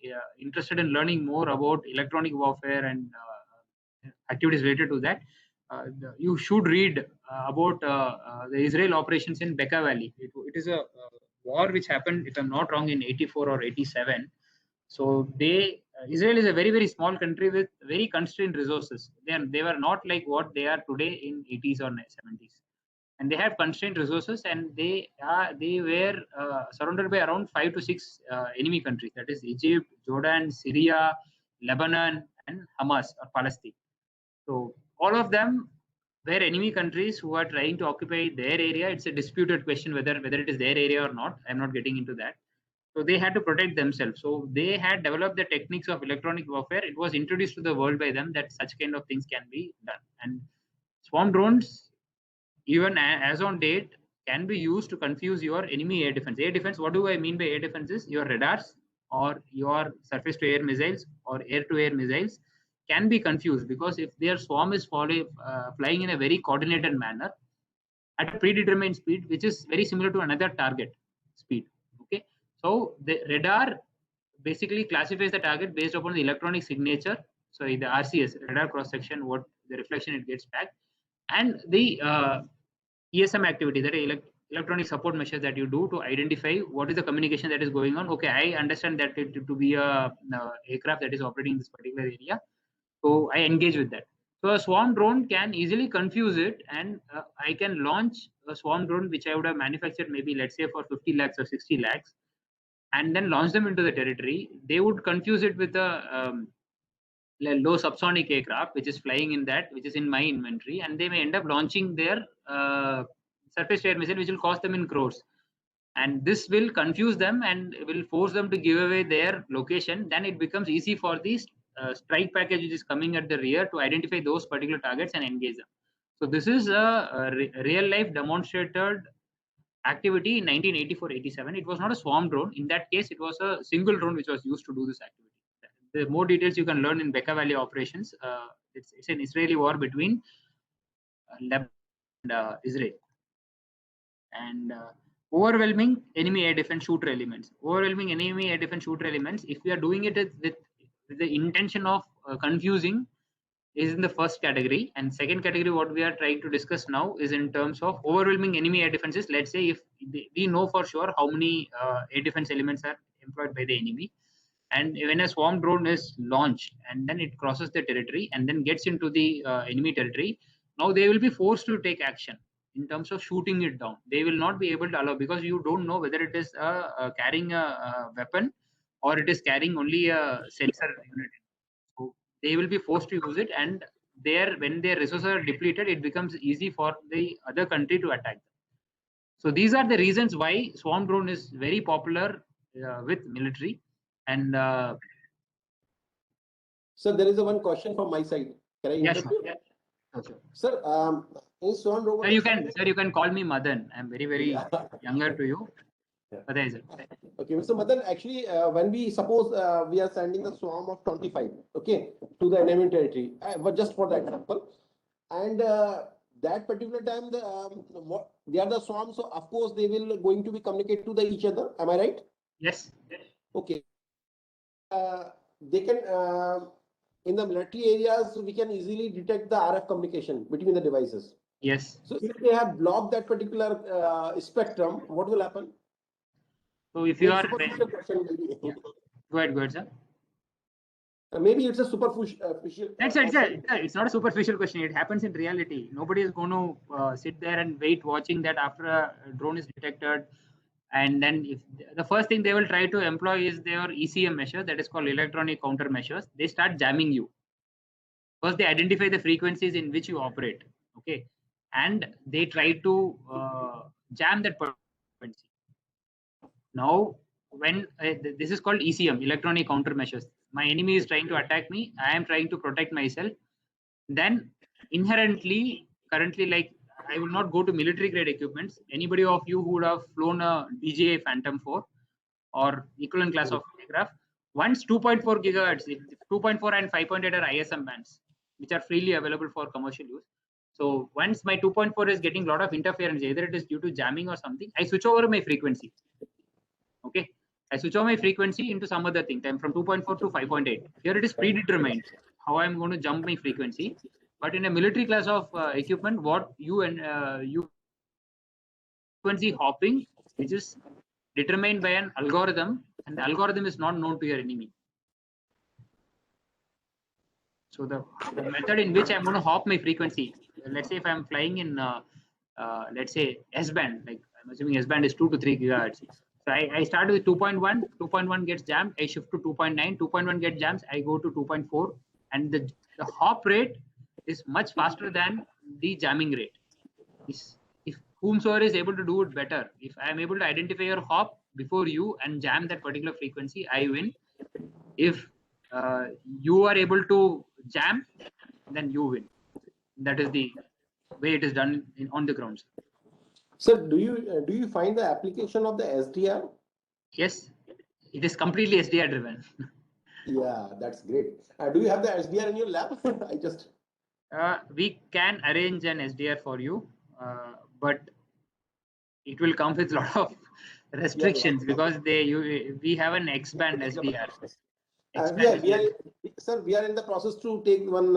interested in learning more about electronic warfare and activities related to that, you should read about the Israel operations in Bekaa Valley. It is a war which happened, if I'm not wrong, in 84 or 87. So Israel is a very small country with very constrained resources. They were not like what they are today in 80s or 70s, and they have constrained resources, and they were surrounded by around 5 to 6 enemy countries, that is Egypt, Jordan, Syria, Lebanon, and Hamas or Palestine. So all of them were enemy countries who are trying to occupy their area. It's a disputed question whether it is their area or not. I'm not getting into that. So they had to protect themselves. So they had developed the techniques of electronic warfare. It was introduced to the world by them that such kind of things can be done. And swarm drones, even as on date, can be used to confuse your enemy air defense. Air defense, what do I mean by air defense is your radars or your surface to air missiles or air to air missiles can be confused, because if their swarm is flying in a very coordinated manner at a predetermined speed, which is very similar to another target speed. Okay, so the radar basically classifies the target based upon the electronic signature. So the RCS, radar cross section, what the reflection it gets back, and the ESM activity, that is electronic support measures that you do to identify what is the communication that is going on. Okay, I understand that to be a aircraft that is operating in this particular area, so I engage with that. So a swarm drone can easily confuse it, and I can launch a swarm drone which I would have manufactured maybe, let's say, for 50 lakhs or 60 lakhs, and then launch them into the territory. They would confuse it with a low subsonic aircraft which is flying in that, which is in my inventory, and they may end up launching their surface to air missile, which will cost them in crores. And this will confuse them and will force them to give away their location. Then it becomes easy for these strike package which is coming at the rear to identify those particular targets and engage them. So this is a real life demonstrated activity in 1984-87. It was not a swarm drone. In that case, it was a single drone which was used to do this activity. The more details you can learn in Bekaa Valley operations. It's an Israeli war between Lebanon and Israel. And overwhelming enemy air defense shooter elements. Overwhelming enemy air defense shooter elements, if we are doing it with the intention of confusing, is in the first category. And second category, what we are trying to discuss now, is in terms of overwhelming enemy air defenses. Let's say if we know for sure how many air defense elements are employed by the enemy, and when a swarm drone is launched and then it crosses the territory and then gets into the enemy territory, now they will be forced to take action in terms of shooting it down. They will not be able to allow, because you don't know whether it is carrying a weapon or it is carrying only a sensor unit. So they will be forced to use it, and when their resources are depleted, it becomes easy for the other country to attack them. So these are the reasons why swarm drone is very popular with military. And Sir, there is one question from my side. Can I yes, interrupt you? yeah. Okay. Sir, in swarm drone. Sir, you can call me Madan. I'm very younger to you. Yeah. But is it? Okay, Mr. Madan, actually, when we suppose we are sending the swarm of 25, okay, to the enemy territory, but just for the example, and that particular time, they are the swarm, so of course they will going to be communicate to each other. Am I right? Yes. Okay. They can in the military areas, we can easily detect the RF communication between the devices. Yes. So if they have blocked that particular spectrum, what will happen? So if you are superficial question, maybe. Yeah. Go ahead, sir. Maybe it's a superficial. It's not a superficial question. It happens in reality. Nobody is going to sit there and wait watching that after a drone is detected. And then if the first thing they will try to employ is their ECM measure, that is called electronic countermeasures. They start jamming you. First, they identify the frequencies in which you operate. Okay. And they try to jam that frequency. Now, when this is called ECM, electronic countermeasures, my enemy is trying to attack me, I am trying to protect myself, then inherently, currently, like, I will not go to military grade equipments. Anybody of you who would have flown a DJI Phantom 4 or equivalent class of aircraft once 2.4 gigahertz, 2.4 and 5.8 are ISM bands, which are freely available for commercial use. So once my 2.4 is getting a lot of interference, either it is due to jamming or something, I switch over my frequency. Okay, I switch over my frequency into some other thing. Time from 2.4 to 5.8. Here it is predetermined how I'm going to jump my frequency. But in a military class of equipment, what you frequency hopping, which is determined by an algorithm, and the algorithm is not known to your enemy. So the method in which I'm going to hop my frequency, let's say if I'm flying in, let's say S-band, like I'm assuming S-band is 2 to 3 gigahertz. So I start with 2.1, 2.1 gets jammed, I shift to 2.9, 2.1 gets jammed, I go to 2.4, and the hop rate is much faster than the jamming rate. If whomsoever is able to do it better, if I am able to identify your hop before you and jam that particular frequency, I win. If you are able to jam, then you win. That is the way it is done on the ground. Sir, do you find the application of the SDR? Yes, it is completely SDR driven. Yeah, that's great. Do you have the SDR in your lab? I just. We can arrange an SDR for you, but it will come with a lot of restrictions because we have an X-band SDR. Sir, we are in the process to take one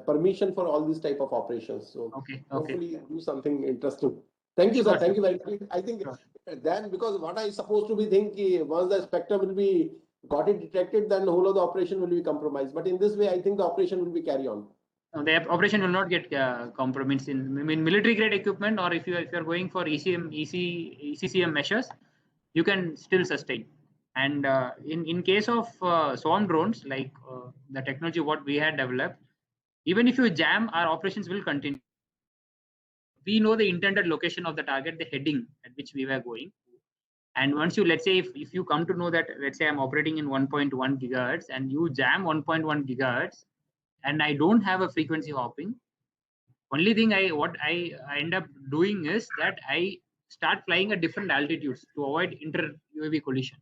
permission for all these type of operations. So hopefully do something interesting. Thank you, sir. Thank you very much. I think then, because what I supposed to be thinking, once the spectrum will be got it detected, then the whole of the operation will be compromised. But in this way, I think the operation will be carry on. No, the operation will not get compromised in military grade equipment, or if you are going for ECCM measures, you can still sustain. And in case of swarm drones, like the technology what we had developed, even if you jam, our operations will continue. We know the intended location of the target, the heading at which we were going. And once you, let's say, if you come to know that, let's say I'm operating in 1.1 gigahertz and you jam 1.1 gigahertz, and I don't have a frequency hopping, only thing what I end up doing is that I start flying at different altitudes to avoid inter-UAV collision.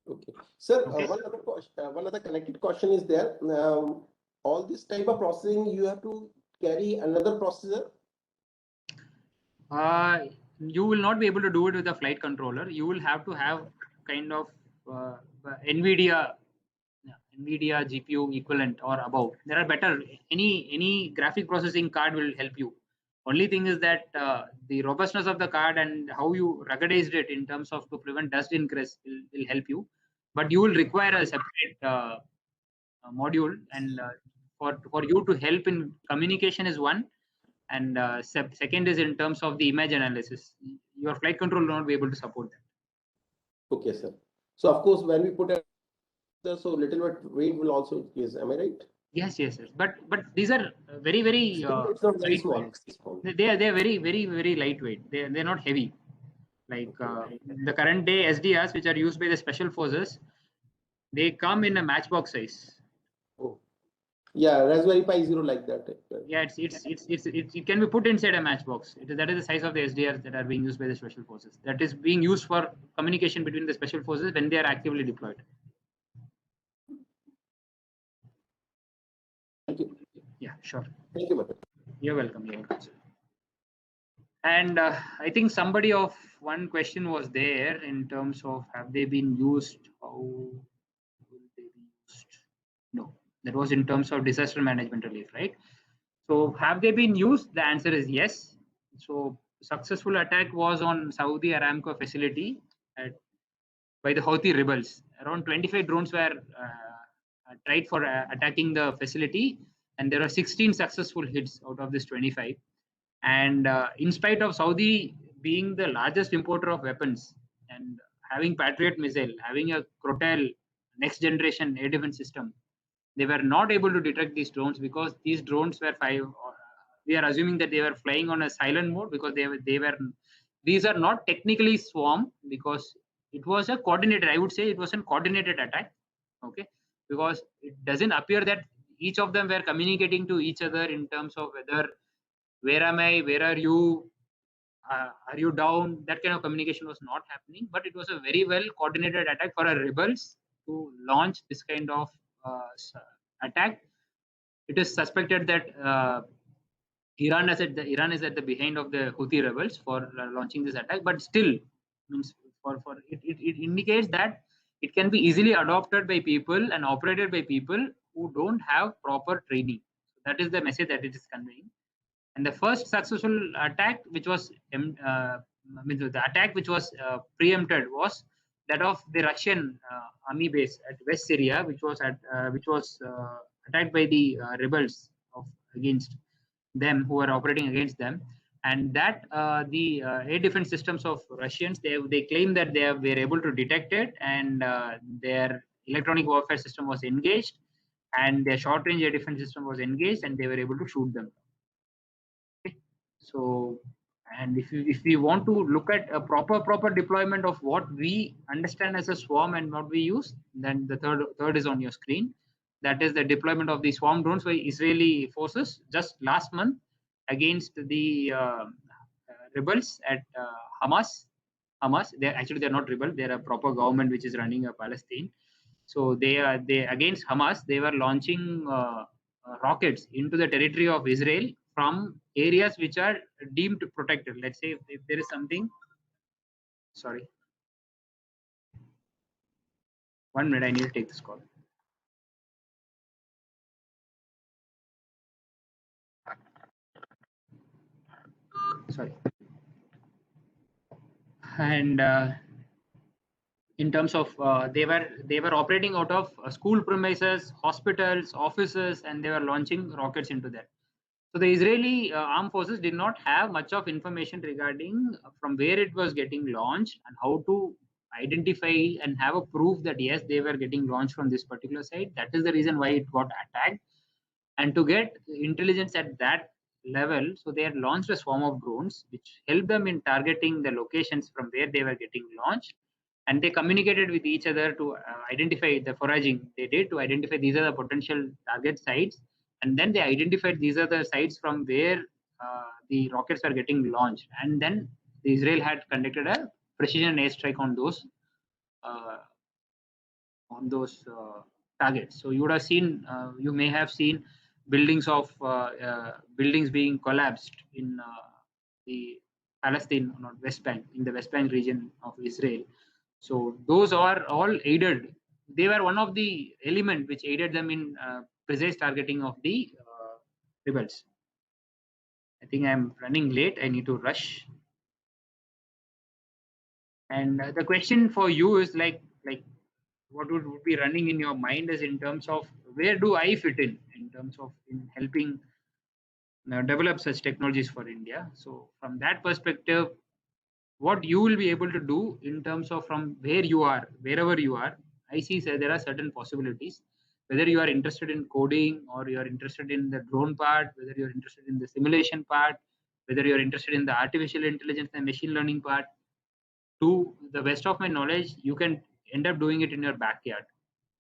Okay, sir. Okay. One other connected question is there. All this type of processing, you have to carry another processor. You will not be able to do it with a flight controller. You will have to have kind of NVIDIA GPU equivalent or above. There are better, any graphic processing card will help you. Only thing is that the robustness of the card and how you ruggedized it in terms of to prevent dust ingress will help you. But you will require a separate module, and for you to help in communication is one, and second is in terms of the image analysis. Your flight control will not be able to support that. Okay, sir. So of course, when we put a so little bit weight will also increase. Am I right? Yes. But these are very it's not very small. They are very lightweight. They're not heavy. Like the current day SDRs, which are used by the special forces, they come in a matchbox size. Oh, yeah, Raspberry Pi Zero like that. Yeah, it can be put inside a matchbox. That is the size of the SDRs that are being used by the special forces. That is being used for communication between the special forces when they are actively deployed. Thank you. Yeah, sure. Thank you, madam. You're welcome. You're welcome. And I think somebody of one question was there in terms of have they been used? How will they be used? No, that was in terms of disaster management relief, right? So have they been used? The answer is yes. So successful attack was on Saudi Aramco facility by the Houthi rebels. Around 25 drones were tried for attacking the facility, and there are 16 successful hits out of this 25. And in spite of Saudi being the largest importer of weapons and having Patriot missile, having a Crotel next generation air defense system, they were not able to detect these drones because these drones were we are assuming that they were flying on a silent mode because these are not technically swarm because it was a coordinated, I would say it was a coordinated attack. Okay, because it doesn't appear that each of them were communicating to each other in terms of whether where am I, where are you, are you down? That kind of communication was not happening, but it was a very well coordinated attack for our rebels to launch this kind of attack. It is suspected that Iran is at the behind of the Houthi rebels for launching this attack, but still means for it indicates that it can be easily adopted by people and operated by people who don't have proper training. So that is the message that it is conveying. And the first successful attack, which was the attack which was preempted, was that of the Russian army base at West Syria, which was attacked by the rebels against them who were operating against them. And that the air defense systems of Russians, they claim that they were able to detect it, and their electronic warfare system was engaged, and their short range air defense system was engaged, and they were able to shoot them. So, and if we want to look at a proper deployment of what we understand as a swarm and what we use, then the third is on your screen. That is the deployment of the swarm drones by Israeli forces just last month against the rebels at Hamas. They're not rebel. They're a proper government which is running a Palestine. So they against Hamas. They were launching rockets into the territory of Israel from areas which are deemed protected. Let's say if there is something. Sorry. 1 minute. I need to take this call. Sorry. And in terms of they were operating out of school premises, hospitals, offices, and they were launching rockets into that. So the Israeli armed forces did not have much of information regarding from where it was getting launched and how to identify and have a proof that yes, they were getting launched from this particular site. That is the reason why it got attacked. And to get intelligence at that level, so they had launched a swarm of drones which helped them in targeting the locations from where they were getting launched. And they communicated with each other to identify the foraging they did to identify these are the potential target sites, and then they identified these are the sites from where the rockets are getting launched, and then Israel had conducted a precision airstrike on those uh, targets. So you would have seen, you may have seen buildings being collapsed in the Palestine, not West Bank, in the West Bank region of Israel. So those are all aided. They were one of the element which aided them in precise targeting of the rebels. I think I'm running late. I need to rush. And the question for you is like what would be running in your mind is in terms of where do I fit in terms of in helping develop such technologies for India. So from that perspective, what you will be able to do in terms of from where you are, wherever you are, I see there are certain possibilities. Whether you are interested in coding or you are interested in the drone part, whether you're interested in the simulation part, whether you're interested in the artificial intelligence and machine learning part, to the best of my knowledge, you can end up doing it in your backyard.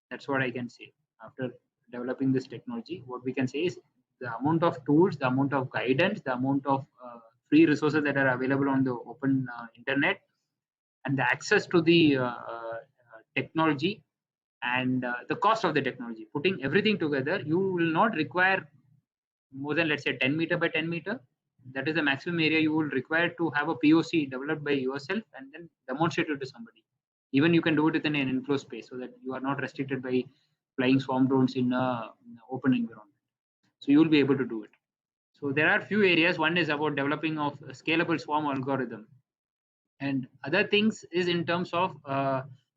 That's what I can say. After developing this technology, what we can say is the amount of tools, the amount of guidance, the amount of free resources that are available on the open internet, and the access to the technology and the cost of the technology, putting everything together, you will not require more than, let's say, 10 meter by 10 meter. That is the maximum area you will require to have a POC developed by yourself and then demonstrate it to somebody. Even you can do it within an enclosed space so that you are not restricted by flying swarm drones in an open environment. So you will be able to do it. So there are few areas. One is about developing of a scalable swarm algorithm, and other things is in terms of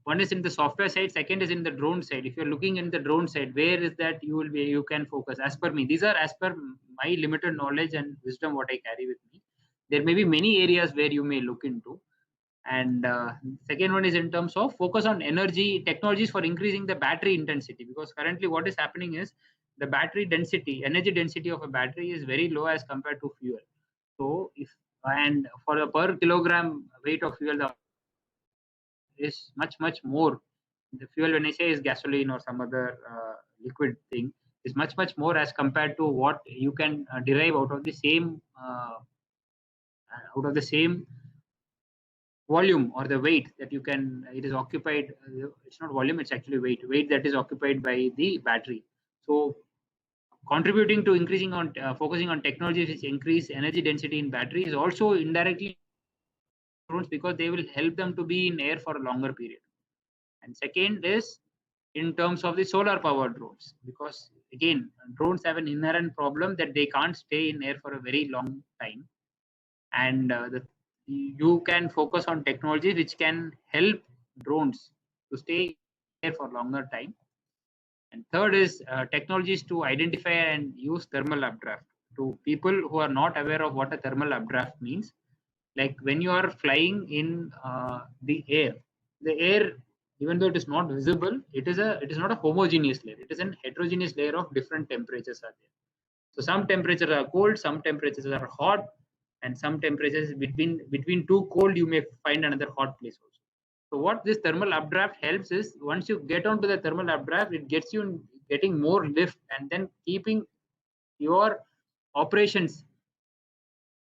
one is in the software side, second is in the drone side. If you're looking in the drone side, where is that you can focus? As per me, these are as per my limited knowledge and wisdom what I carry with me. There may be many areas where you may look into. And second one is in terms of focus on energy technologies for increasing the battery intensity, because currently what is happening is the battery density, energy density of a battery is very low as compared to fuel. So if and for a per kilogram weight of fuel, the is much more. The fuel, when I say, is gasoline or some other liquid thing, is much more as compared to what you can derive out of the same out of the same volume or the weight that you can, it is occupied, it's not volume, it's actually weight that is occupied by the battery. So contributing to increasing on focusing on technologies which increase energy density in battery is also indirectly drones, because they will help them to be in air for a longer period. And second is in terms of the solar powered drones, because again, drones have an inherent problem that they can't stay in air for a very long time, and you can focus on technology which can help drones to stay there for longer time. And third is technologies to identify and use thermal updraft. To people who are not aware of what a thermal updraft means, like when you are flying in the air, even though it is not visible, it is not a homogeneous layer. It is an heterogeneous layer of different temperatures are there. So some temperatures are cold, some temperatures are hot, and some temperatures between two cold you may find another hot place also. So what this thermal updraft helps is, once you get onto the thermal updraft, it gets you getting more lift and then keeping your operations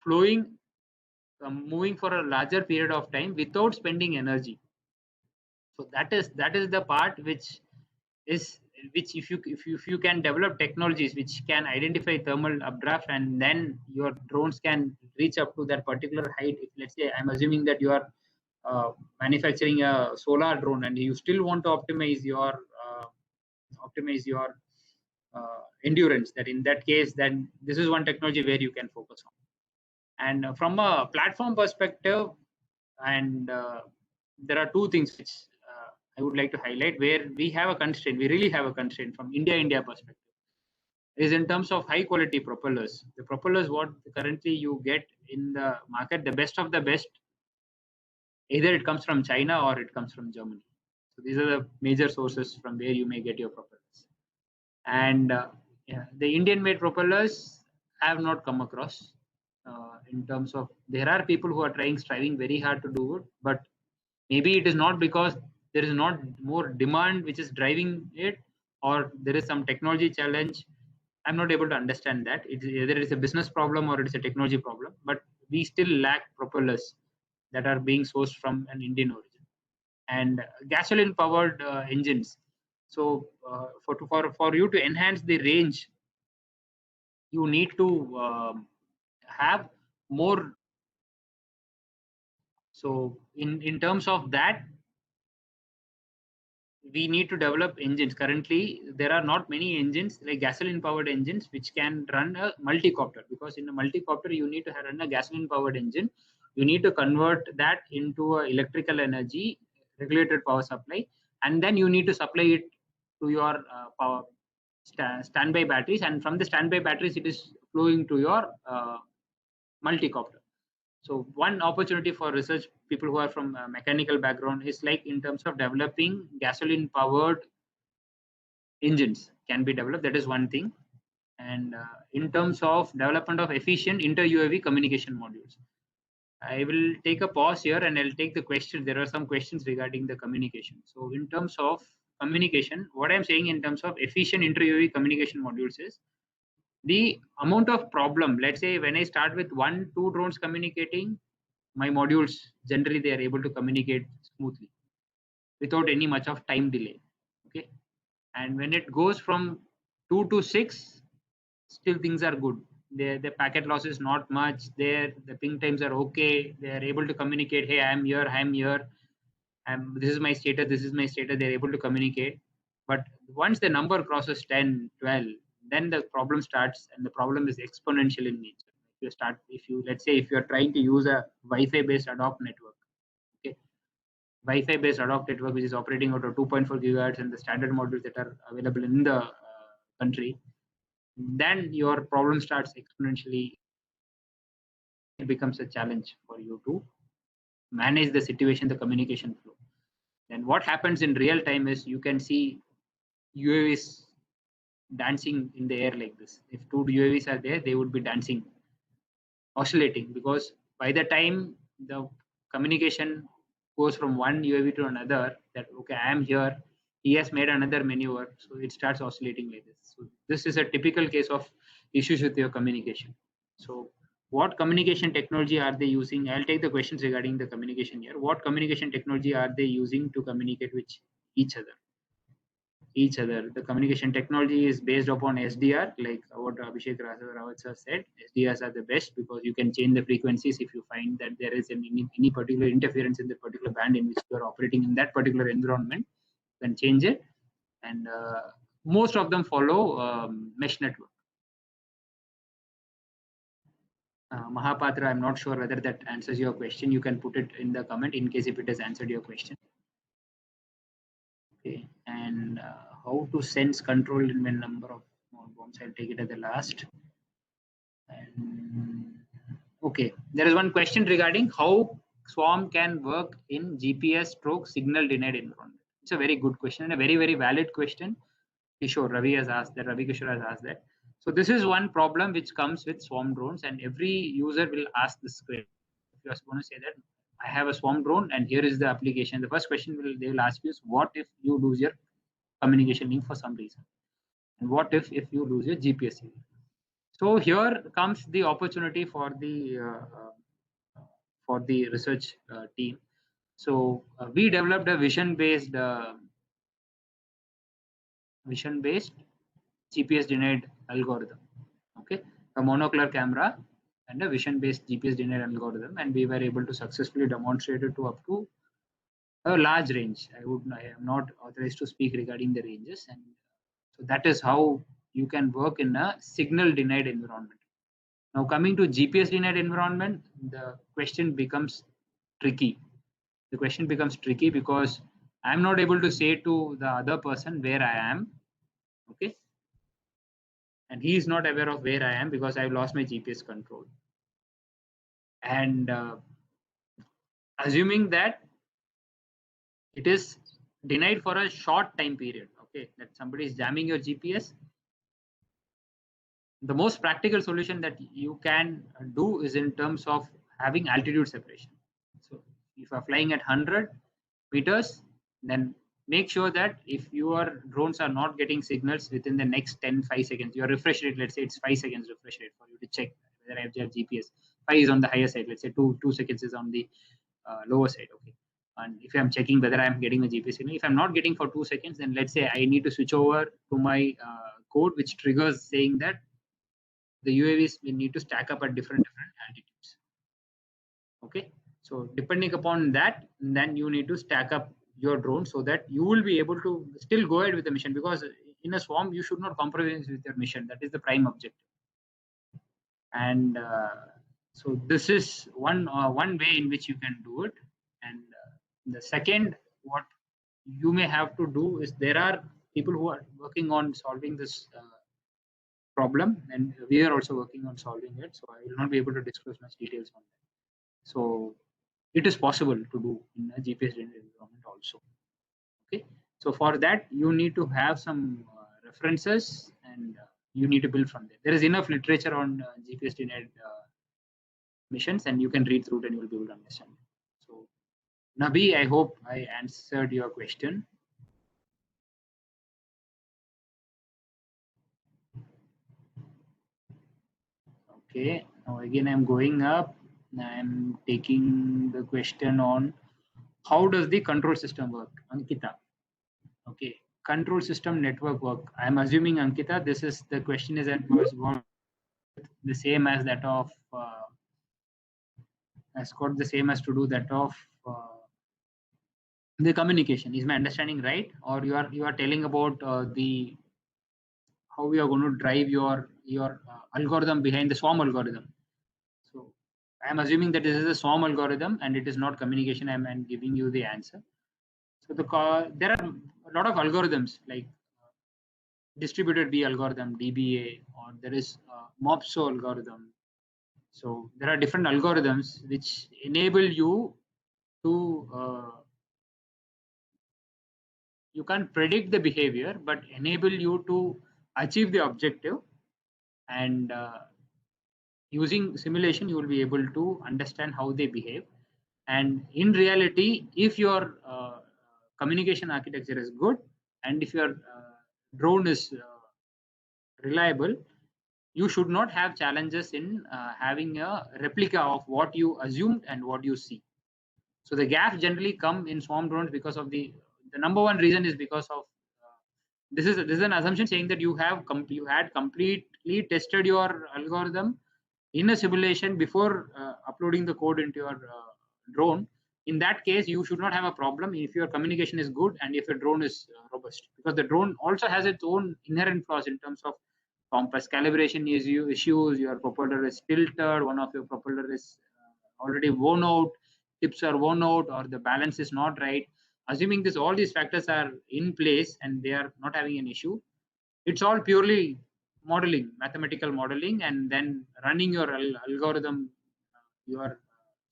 flowing, moving for a larger period of time without spending energy. So that is the part which if you can develop technologies which can identify thermal updraft, and then your drones can reach up to that particular height. If let's say, I'm assuming that you are manufacturing a solar drone and you still want to optimize your endurance, that in that case, then this is one technology where you can focus on. And from a platform perspective, and there are two things which I would like to highlight, where we have a constraint, we really have a constraint from India perspective, is in terms of high quality propellers. The propellers what currently you get in the market, the best of the best, either it comes from China or it comes from Germany. So these are the major sources from where you may get your propellers. And the Indian made propellers I have not come across. In terms of, there are people who are striving very hard to do it, but maybe it is not because there is not more demand which is driving it, or there is some technology challenge. I'm not able to understand that. Either it's a business problem or it's a technology problem, but we still lack propellers that are being sourced from an Indian origin. And gasoline powered engines. So for you to enhance the range, you need to have more. So in terms of that, we need to develop engines. Currently, there are not many engines like gasoline powered engines which can run a multi-copter, because in a multi-copter you need to run a gasoline powered engine. You need to convert that into a electrical energy regulated power supply, and then you need to supply it to your power standby batteries, and from the standby batteries it is flowing to your multi-copter. So one opportunity for research people who are from a mechanical background is like in terms of developing gasoline powered engines can be developed. That is one thing. And in terms of development of efficient inter UAV communication modules, I will take a pause here and I'll take the questions. There are some questions regarding the communication. So in terms of communication, what I'm saying in terms of efficient inter UAV communication modules is the amount of problem. Let's say when I start with 1-2 drones communicating, my modules generally they are able to communicate smoothly without any much of time delay. Okay, and when it goes from 2 to 6, still things are good. The packet loss is not much there. The ping times are okay. They are able to communicate. Hey, I'm here. This is my status. This is my status. They're able to communicate. But once the number crosses 10, 12, then the problem starts, and the problem is exponential in nature. Let's say if you're trying to use a Wi-Fi based ad hoc network, okay, Wi-Fi based ad hoc network which is operating out of 2.4 gigahertz and the standard modules that are available in the country, then your problem starts exponentially. It becomes a challenge for you to manage the situation, the communication flow. Then what happens in real time is you can see UAVs dancing in the air like this. If 2 UAVs are there, they would be dancing, oscillating, because by the time the communication goes from one UAV to another, that okay, I am here, he has made another maneuver, so it starts oscillating like this. So this is a typical case of issues with your communication. So what communication technology are they using? I'll take the questions regarding the communication here. What communication technology are they using to communicate with each other? The communication technology is based upon SDR, like what Abhishek Rawat sir said. SDRs are the best because you can change the frequencies if you find that there is any particular interference in the particular band in which you are operating in that particular environment. You can change it, and most of them follow mesh network. Mahapatra, I'm not sure whether that answers your question. You can put it in the comment in case if it has answered your question. Okay, and how to sense control in when number of bombs? I'll take it at the last. And okay, there is one question regarding how Swarm can work in GPS stroke signal denied environment. It's a very good question and a very, very valid question. Kishore, Ravi has asked that, Ravi Kishore has asked that. So this is one problem which comes with Swarm drones, and every user will ask this question. If you are going to say that I have a Swarm drone and here is the application, the first question they will ask you is, what if you lose your communication link for some reason? And what if you lose your GPS signal? So here comes the opportunity for the research team. So we developed a vision-based GPS denied algorithm. Okay, a monocular camera and a vision-based GPS denied algorithm, and we were able to successfully demonstrate it to up to a large range. I am not authorized to speak regarding the ranges, and so that is how you can work in a signal denied environment. Now coming to GPS denied environment, the question becomes tricky. The question becomes tricky because I'm not able to say to the other person where I am, okay, and he is not aware of where I am because I've lost my GPS control. And assuming that it is denied for a short time period, okay, that somebody is jamming your GPS, the most practical solution that you can do is in terms of having altitude separation. So if you are flying at 100 meters, then make sure that if your drones are not getting signals within the next 5 seconds, your refresh rate, let's say it's 5 seconds refresh rate for you to check whether I have GPS. 5 is on the higher side, let's say 2 seconds is on the lower side, okay. And if I'm checking whether I'm getting a GPS signal, if I'm not getting for 2 seconds, then let's say I need to switch over to my code which triggers saying that the UAVs will need to stack up at different altitudes. Okay, so depending upon that, then you need to stack up your drone so that you will be able to still go ahead with the mission, because in a swarm you should not compromise with your mission. That is the prime objective. And so this is one way in which you can do it. And the second, what you may have to do is, there are people who are working on solving this problem, and we are also working on solving it. So I will not be able to disclose much details on that. So it is possible to do in a GPS environment also. Okay, so for that you need to have some references, and you need to build from there. There is enough literature on GPS denied missions, and you can read through it and you will be able to understand. So Nabi, I hope I answered your question. Okay, now again I'm going up. I'm taking the question on how does the control system work, Ankita. Okay, control system network work. I'm assuming, Ankita, this is the question is that was the same as that of has got the same as to do that of the communication. Is my understanding right? Or you are telling about the how we are going to drive your algorithm behind the swarm algorithm? So I'm assuming that this is a swarm algorithm and it is not communication. I'm giving you the answer. So there are a lot of algorithms like distributed B algorithm, DBA, or there is MOPSO algorithm. So there are different algorithms which enable you to you can't predict the behavior, but enable you to achieve the objective. And using simulation, you will be able to understand how they behave. And in reality, if your communication architecture is good, and if your drone is reliable, you should not have challenges in having a replica of what you assumed and what you see. So the gaps generally come in swarm drones because of the number one reason is because of this is an assumption saying that you had completely tested your algorithm in a simulation before uploading the code into your drone. In that case, you should not have a problem if your communication is good and if your drone is robust, because the drone also has its own inherent flaws in terms of compass calibration issues. Your propeller is tilted, one of your propeller is already worn out, tips are worn out, or the balance is not right. Assuming this, all these factors are in place and they are not having an issue, it's all purely modeling, mathematical modeling, and then running your algorithm, your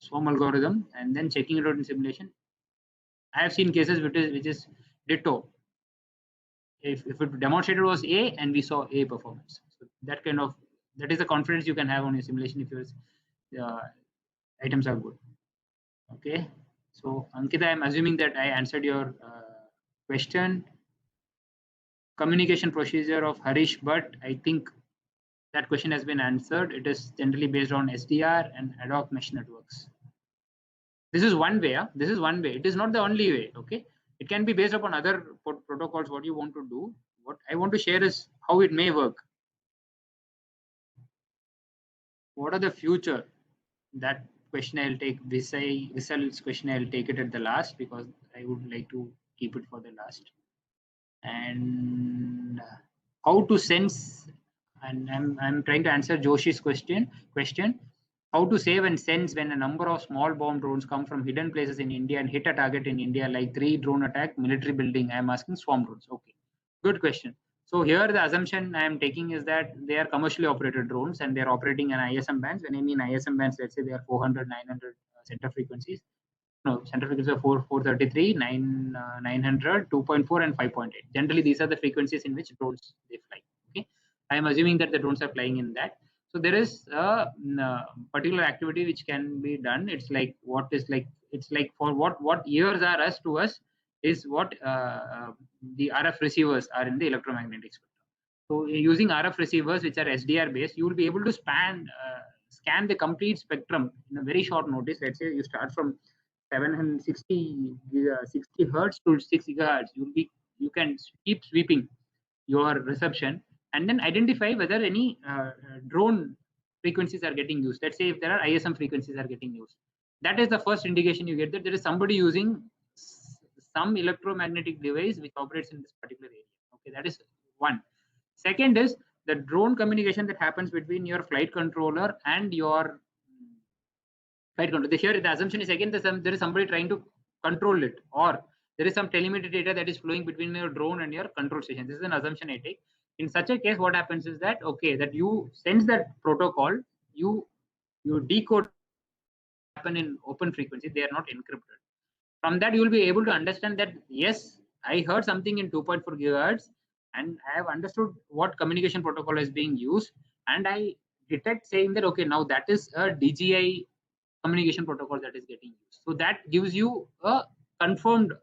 swarm algorithm, and then checking it out in simulation. I have seen cases which is ditto. If it demonstrated was A and we saw A performance, so that is the confidence you can have on your simulation if your items are good. Okay, so Ankita, I'm assuming that I answered your question. Communication procedure of Harish, but I think that question has been answered. It is generally based on SDR and ad hoc mesh networks. This is one way. This is one way. It is not the only way. Okay, it can be based upon other protocols. What you want to do. What I want to share is how it may work. What are the future? That question I'll take. Visal's question I'll take it at the last because I would like to keep it for the last. And how to sense, and I'm trying to answer Joshi's question. How to save and sense when a number of small bomb drones come from hidden places in India and hit a target in India, like 3 drone attack, military building. I'm asking swarm drones. Okay, good question. So here the assumption I am taking is that they are commercially operated drones and they're operating in ISM bands. When I mean ISM bands, let's say they are 400, 900 center frequencies. No, center frequency of 433, 900, 2.4, and 5.8. Generally, these are the frequencies in which drones they fly. Okay, I am assuming that the drones are flying in that. So there is a particular activity which can be done. It's like for what ears are us to us is what the RF receivers are in the electromagnetic spectrum. So using RF receivers, which are SDR based, you will be able to scan the complete spectrum in a very short notice. Let's say you start from 760 hertz to 6 gigahertz. You can keep sweeping your reception and then identify whether any drone frequencies are getting used. Let's say if there are ISM frequencies are getting used, that is the first indication you get that there is somebody using some electromagnetic device which operates in this particular area. Okay, that is one. Second is the drone communication that happens between your flight controller and your flight controller. Here the assumption is again there is somebody trying to control it, or there is some telemetry data that is flowing between your drone and your control station. This is an assumption I take. In such a case, what happens is that that you sense that protocol, you decode happen in open frequency. They are not encrypted. From that, you will be able to understand that yes, I heard something in 2.4 gigahertz, and I have understood what communication protocol is being used, and I detect saying that okay, now that is a DGI communication protocol that is getting used. So that gives you a confirmed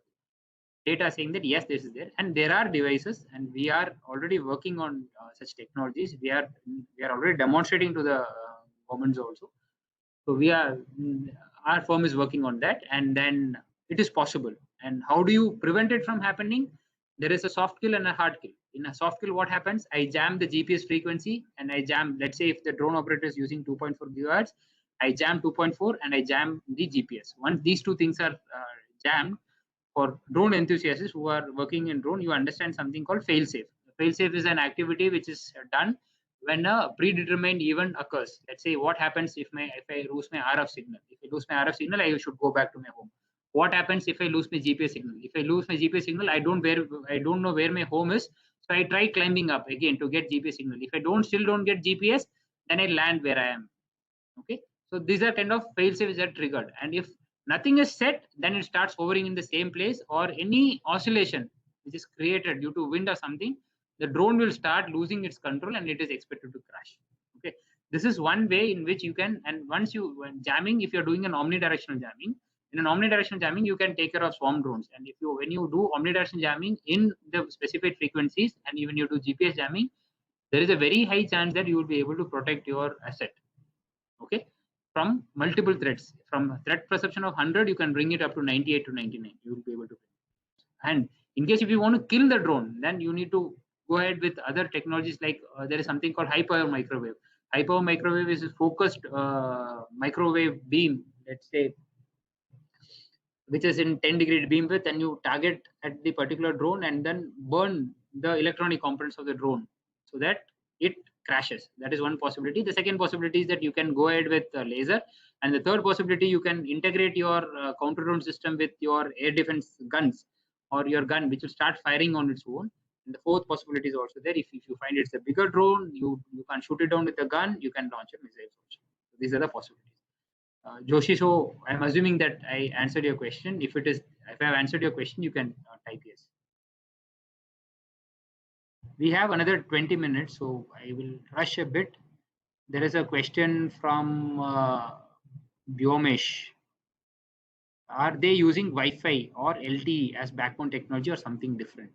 data saying that yes, this is there, and there are devices, and we are already working on such technologies. We are already demonstrating to the governments also. So our firm is working on that, and then it is possible. And how do you prevent it from happening? There is a soft kill and a hard kill. In a soft kill, what happens? I jam the GPS frequency, and I jam. Let's say if the drone operator is using 2.4 gigahertz, I jam 2.4 and I jam the GPS. Once these two things are jammed, for drone enthusiasts who are working in drone, you understand something called failsafe. Failsafe is an activity which is done when a predetermined event occurs. Let's say what happens if I lose my RF signal. If I lose my RF signal, I should go back to my home. What happens if I lose my GPS signal? If I lose my GPS signal, I don't know where my home is. So I try climbing up again to get GPS signal. If I still don't get GPS, then I land where I am. Okay. So these are kind of fail-safes that are triggered. And if nothing is set, then it starts hovering in the same place, or any oscillation which is created due to wind or something, the drone will start losing its control and it is expected to crash. Okay. This is one way in which you can, and once when jamming, if you're doing an omnidirectional jamming, in an omnidirectional jamming, you can take care of swarm drones. And when you do omnidirectional jamming in the specified frequencies, and even you do GPS jamming, there is a very high chance that you will be able to protect your asset, okay, from multiple threats. From threat perception of 100, you can bring it up to 98 to 99. You will be able to. And in case if you want to kill the drone, then you need to go ahead with other technologies like there is something called high power microwave. High power microwave is a focused microwave beam, let's say, which is in 10-degree beam width, and you target at the particular drone and then burn the electronic components of the drone so that it crashes. That is one possibility. The second possibility is that you can go ahead with a laser, and the third possibility, you can integrate your counter drone system with your air defense guns or your gun, which will start firing on its own. And the fourth possibility is also there. If you find it's a bigger drone, you can shoot it down with a gun, you can launch a missile also. So these are the possibilities. Joshi, so I'm assuming that I answered your question. If I have answered your question, you can type yes. We have another 20 minutes, so I will rush a bit. There is a question from Biomesh. Are they using Wi-Fi or LTE as backbone technology or something different?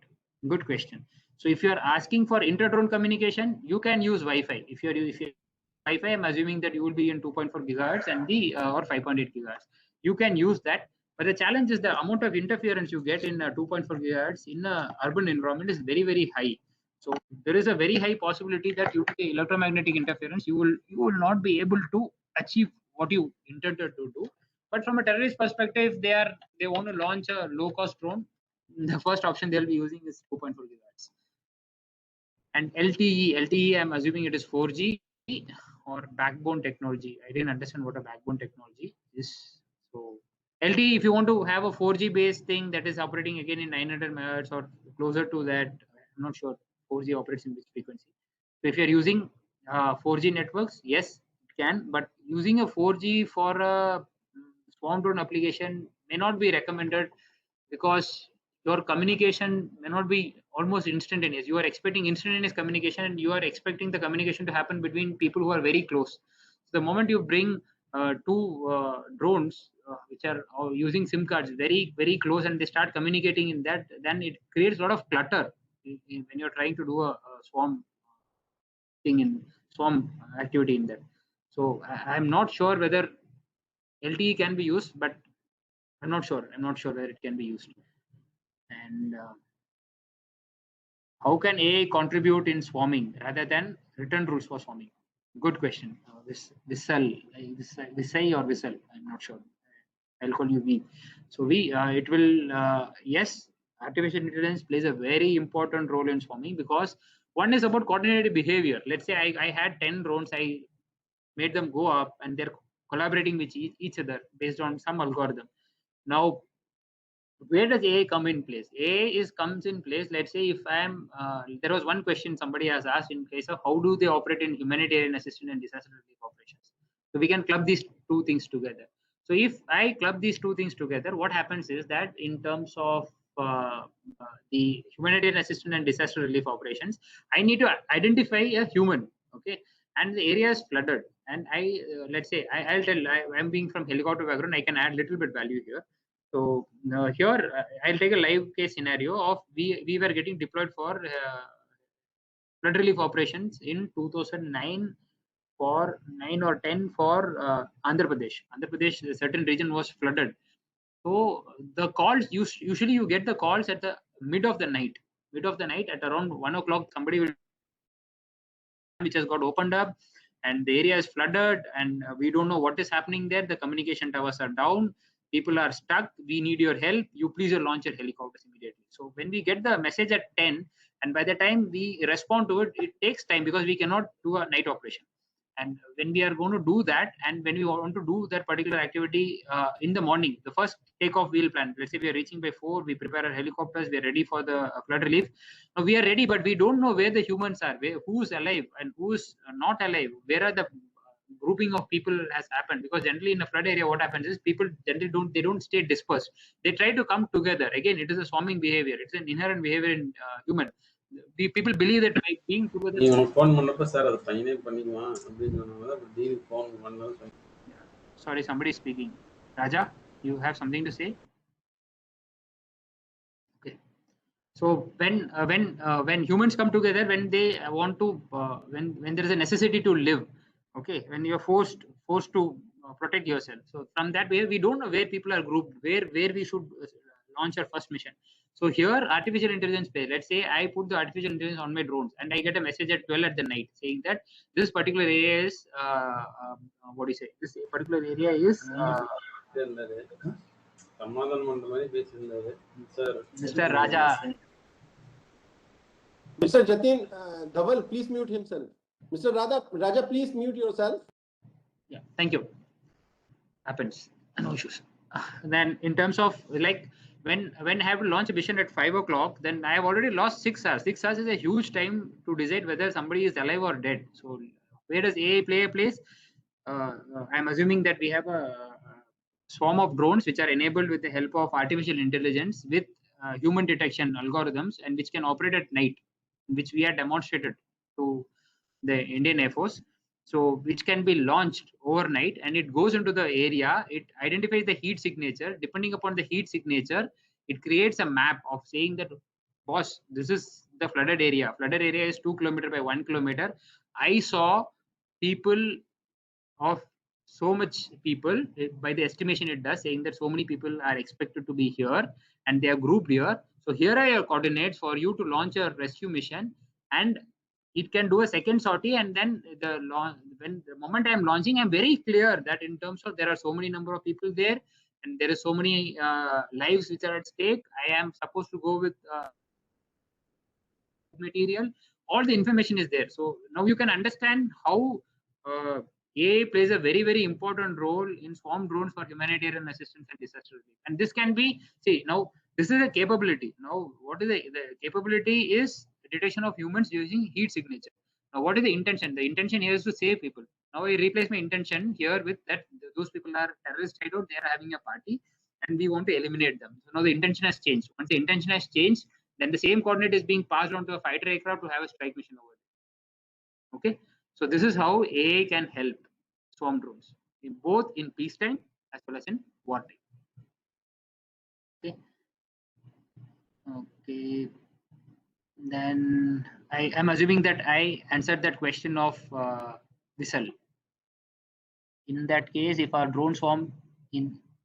Good question. So if you are asking for inter-drone communication, you can use Wi-Fi. If you're Wi-Fi, I'm assuming that you will be in 2.4 gigahertz and the or 5.8 gigahertz. You can use that, but the challenge is the amount of interference you get in 2.4 gigahertz in an urban environment is very, very high. So there is a very high possibility that due to the electromagnetic interference, you will not be able to achieve what you intended to do. But from a terrorist perspective, they want to launch a low-cost drone. The first option they'll be using is 2.4 gigahertz. And LTE, I'm assuming it is 4G or backbone technology. I didn't understand what a backbone technology is. So LTE, if you want to have a 4G based thing that is operating again in 900 megahertz or closer to that, I'm not sure 4G operates in which frequency. So if you're using 4G networks, yes, it can, but using a 4G for a swarm drone application may not be recommended because your communication may not be almost instantaneous. You are expecting instantaneous communication, and you are expecting the communication to happen between people who are very close. So the moment you bring two drones which are using SIM cards very, very close, and they start communicating in that, then it creates a lot of clutter when you're trying to do a swarm thing in swarm activity in that. So I'm not sure whether LTE can be used, but I'm not sure where it can be used. And how can AI contribute in swarming rather than written rules for swarming? Good question. Visay or Vissel, I'm not sure. I'll call you V. So it will, yes, artificial intelligence plays a very important role in swarming because one is about coordinated behavior. Let's say I had 10 drones, I made them go up and they're collaborating with each other based on some algorithm. Now, where does AI come in place? AI comes in place. Let's say if there was one question somebody has asked in case of how do they operate in humanitarian assistance and disaster relief operations. So we can club these two things together. So if I club these two things together, what happens is that in terms of the humanitarian assistance and disaster relief operations, I need to identify a human, okay, and the area is flooded. And let's say I'll tell I'm being from helicopter background, I can add little bit value here. So here I'll take a live case scenario of we were getting deployed for flood relief operations in 2009 for 9 or 10 for Andhra Pradesh. Andhra Pradesh, a certain region was flooded. So the calls usually you get the calls at the mid of the night at around 1 o'clock. Somebody will which has got opened up and the area is flooded and we don't know what is happening there. The communication towers are down. People are stuck. We need your help. You please launch your helicopters immediately. So when we get the message at 10, and by the time we respond to it, it takes time because we cannot do a night operation. And when we are going to do that, and when we want to do that particular activity in the morning, the first takeoff wheel plan, let's say we are reaching by 4, we prepare our helicopters, we are ready for the flood relief. Now we are ready, but we don't know where the humans are, who's alive and who's not alive, where are the grouping of people has happened, because generally in a flood area what happens is people generally don't stay dispersed, they try to come together. Again, it is a swarming behavior, it's an inherent behavior in human. People believe that by being together. Sorry, somebody is speaking. Raja, you have something to say? Okay. So when humans come together, when they want to, when there is a necessity to live, okay, when you're forced to protect yourself. So from that way, we don't know where people are grouped, where we should launch our first mission. So here, artificial intelligence play. Let's say I put the artificial intelligence on my drones, and I get a message at 12 at the night saying that this particular area is what do you say? This particular area is Mr. Raja. Mr. Jatin Dhaval, please mute himself. Mr. Raja, please mute yourself. Yeah, thank you. Happens, no issues. Then in terms of like when I have to launch a mission at 5 o'clock, then I have already lost 6 hours. 6 hours is a huge time to decide whether somebody is alive or dead. So where does AI play a place? I'm assuming that we have a swarm of drones which are enabled with the help of artificial intelligence with human detection algorithms, and which can operate at night, which we had demonstrated to the Indian Air Force. So which can be launched overnight, and it goes into the area. It identifies the heat signature. Depending upon the heat signature, it creates a map of saying that, boss, this is the flooded area. Flooded area is 2 kilometers by 1 kilometer. I saw people of so much people, by the estimation it does, saying that so many people are expected to be here and they are grouped here. So here are your coordinates for you to launch a rescue mission, and it can do a second sortie. And then when the moment I'm launching, I'm very clear that in terms of there are so many number of people there, and there is so many lives which are at stake. I am supposed to go with material. All the information is there. So now you can understand how AI plays a very important role in swarm drones for humanitarian assistance and disaster relief. And this can be, see, now this is a capability. Now what is the capability is the detection of humans using heat signature. Now what is the intention? The intention here is to save people. Now I replace my intention here with that those people are terrorist hideout, they are having a party and we want to eliminate them. So now the intention has changed. Once the intention has changed, then the same coordinate is being passed on to a fighter aircraft to have a strike mission over there. Okay, so this is how AI can help swarm drones in both in peacetime as well as in wartime. Okay, then I am assuming that I answered that question of Vissal. In that case, if our drone swarm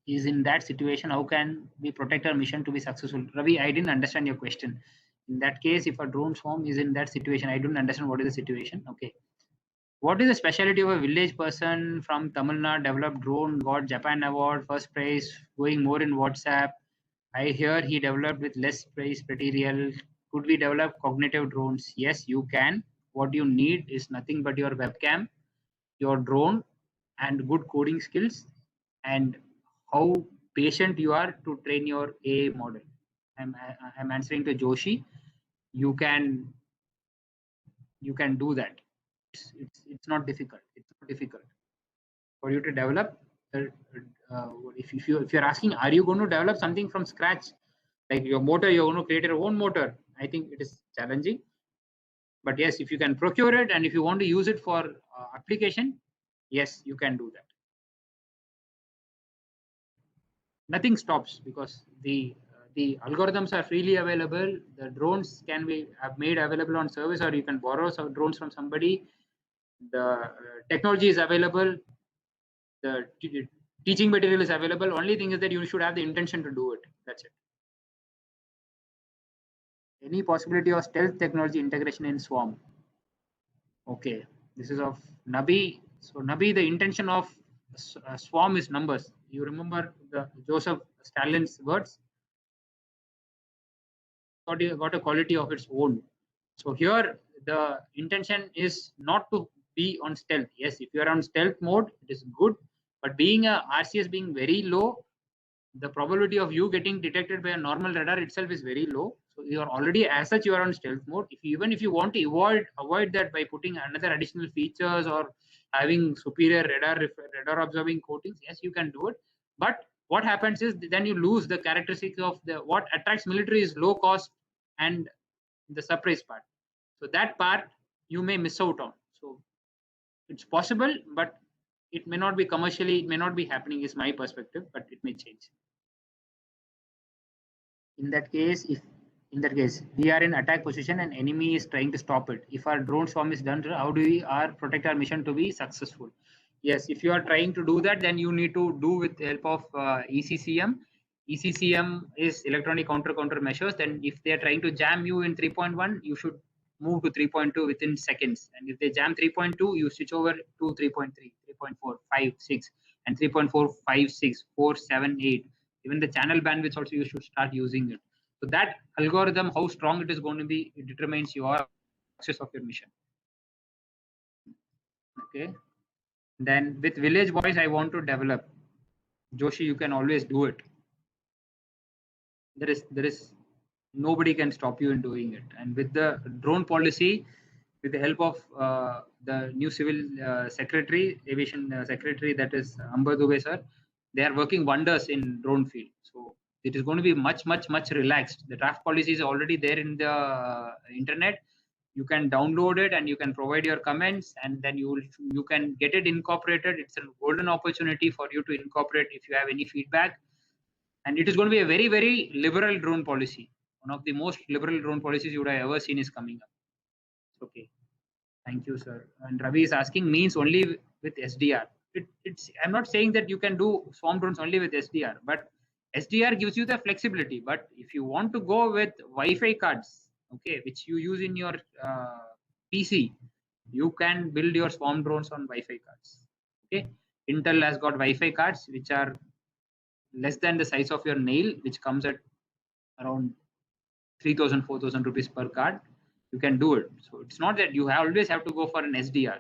is in that situation, how can we protect our mission to be successful? Ravi, I didn't understand your question. In that case, if a drone swarm is in that situation, I don't understand what is the situation. Okay. What is the specialty of a village person from Tamil Nadu developed drone, got Japan award, first prize, going more in WhatsApp? I hear he developed with less price material. Could we develop cognitive drones? Yes, you can. What you need is nothing but your webcam, your drone, and good coding skills, and how patient you are to train your AI model. I'm answering to Joshi. You can do that. It's not difficult. It's not difficult for you to develop. If you're asking, are you going to develop something from scratch, like your motor, you're going to create your own motor? I think it is challenging. But yes, if you can procure it and if you want to use it for application, yes, you can do that. Nothing stops because the algorithms are freely available. The drones can be made available on service, or you can borrow some drones from somebody. The technology is available. The teaching material is available. Only thing is that you should have the intention to do it. That's it. Any possibility of stealth technology integration in Swarm? Okay, this is of Nabi. So Nabi, the intention of Swarm is numbers. You remember the Joseph Stalin's words? Got a quality of its own. So here the intention is not to be on stealth. Yes, if you are on stealth mode, it is good. But being a RCS being very low, the probability of you getting detected by a normal radar itself is very low. So you are already, as such, you are on stealth mode. Even if you want to avoid that by putting another additional features or having superior radar observing coatings, yes, you can do it. But what happens is then you lose the characteristics of what attracts military is low cost and the surprise part. So that part you may miss out on. So it's possible, but it may not be commercially, it may not be happening, is my perspective, but it may change. In that case, in that case, we are in attack position and enemy is trying to stop it. If our drone swarm is done, how do we protect our mission to be successful? Yes, if you are trying to do that, then you need to do with the help of ECCM. ECCM is electronic counter measures. Then if they are trying to jam you in 3.1, you should move to 3.2 within seconds. And if they jam 3.2, you switch over to 3.3, 3.4, 5, 6, and 3.4, 5, 6, 4, 7, 8. Even the channel bandwidth also you should start using it. So that algorithm, how strong it is going to be, it determines your success of your mission. Okay. Then with village voice, I want to develop. Joshi, you can always do it. There is nobody can stop you in doing it. And with the drone policy, with the help of the new civil secretary, aviation secretary, that is Amber Dubey sir, they are working wonders in drone field. So it is going to be much relaxed. The draft policy is already there in the internet. You can download it and you can provide your comments, and then you can get it incorporated. It's a golden opportunity for you to incorporate if you have any feedback. And it is going to be a very liberal drone policy. One of the most liberal drone policies you would have ever seen is coming up. Okay. Thank you, sir. And Ravi is asking, means only with SDR. I'm not saying that you can do swarm drones only with SDR, but SDR gives you the flexibility. But if you want to go with Wi-Fi cards, okay, which you use in your PC, you can build your swarm drones on Wi-Fi cards. Okay. Intel has got Wi-Fi cards which are less than the size of your nail, which comes at around 3,000, 4,000 rupees per card. You can do it. So it's not that you always have to go for an SDR.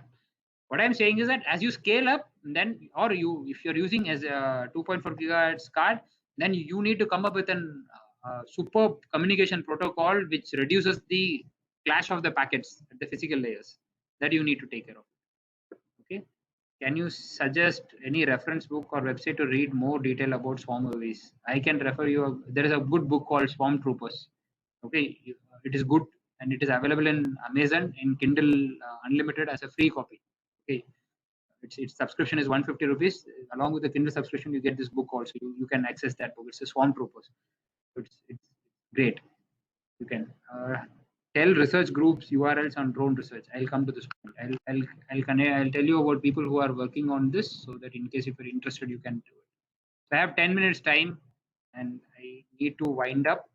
What I'm saying is that as you scale up, then, or if you're using as a 2.4 gigahertz card, then you need to come up with an superb communication protocol which reduces the clash of the packets at the physical layers. That you need to take care of. Okay. Can you suggest any reference book or website to read more detail about swarm movies? I can refer you. There is a good book called Swarm Troopers. Okay, it is good and it is available in Amazon in Kindle Unlimited as a free copy. Okay, its subscription is 150 rupees. Along with the Kindle subscription, you get this book also. You can access that book. It's a Swarm Troopers. It's great. You can tell research groups URLs on drone research. I'll come to this point. I'll tell you about people who are working on this, so that in case if you're interested, you can do it. So I have 10 minutes time, and I need to wind up,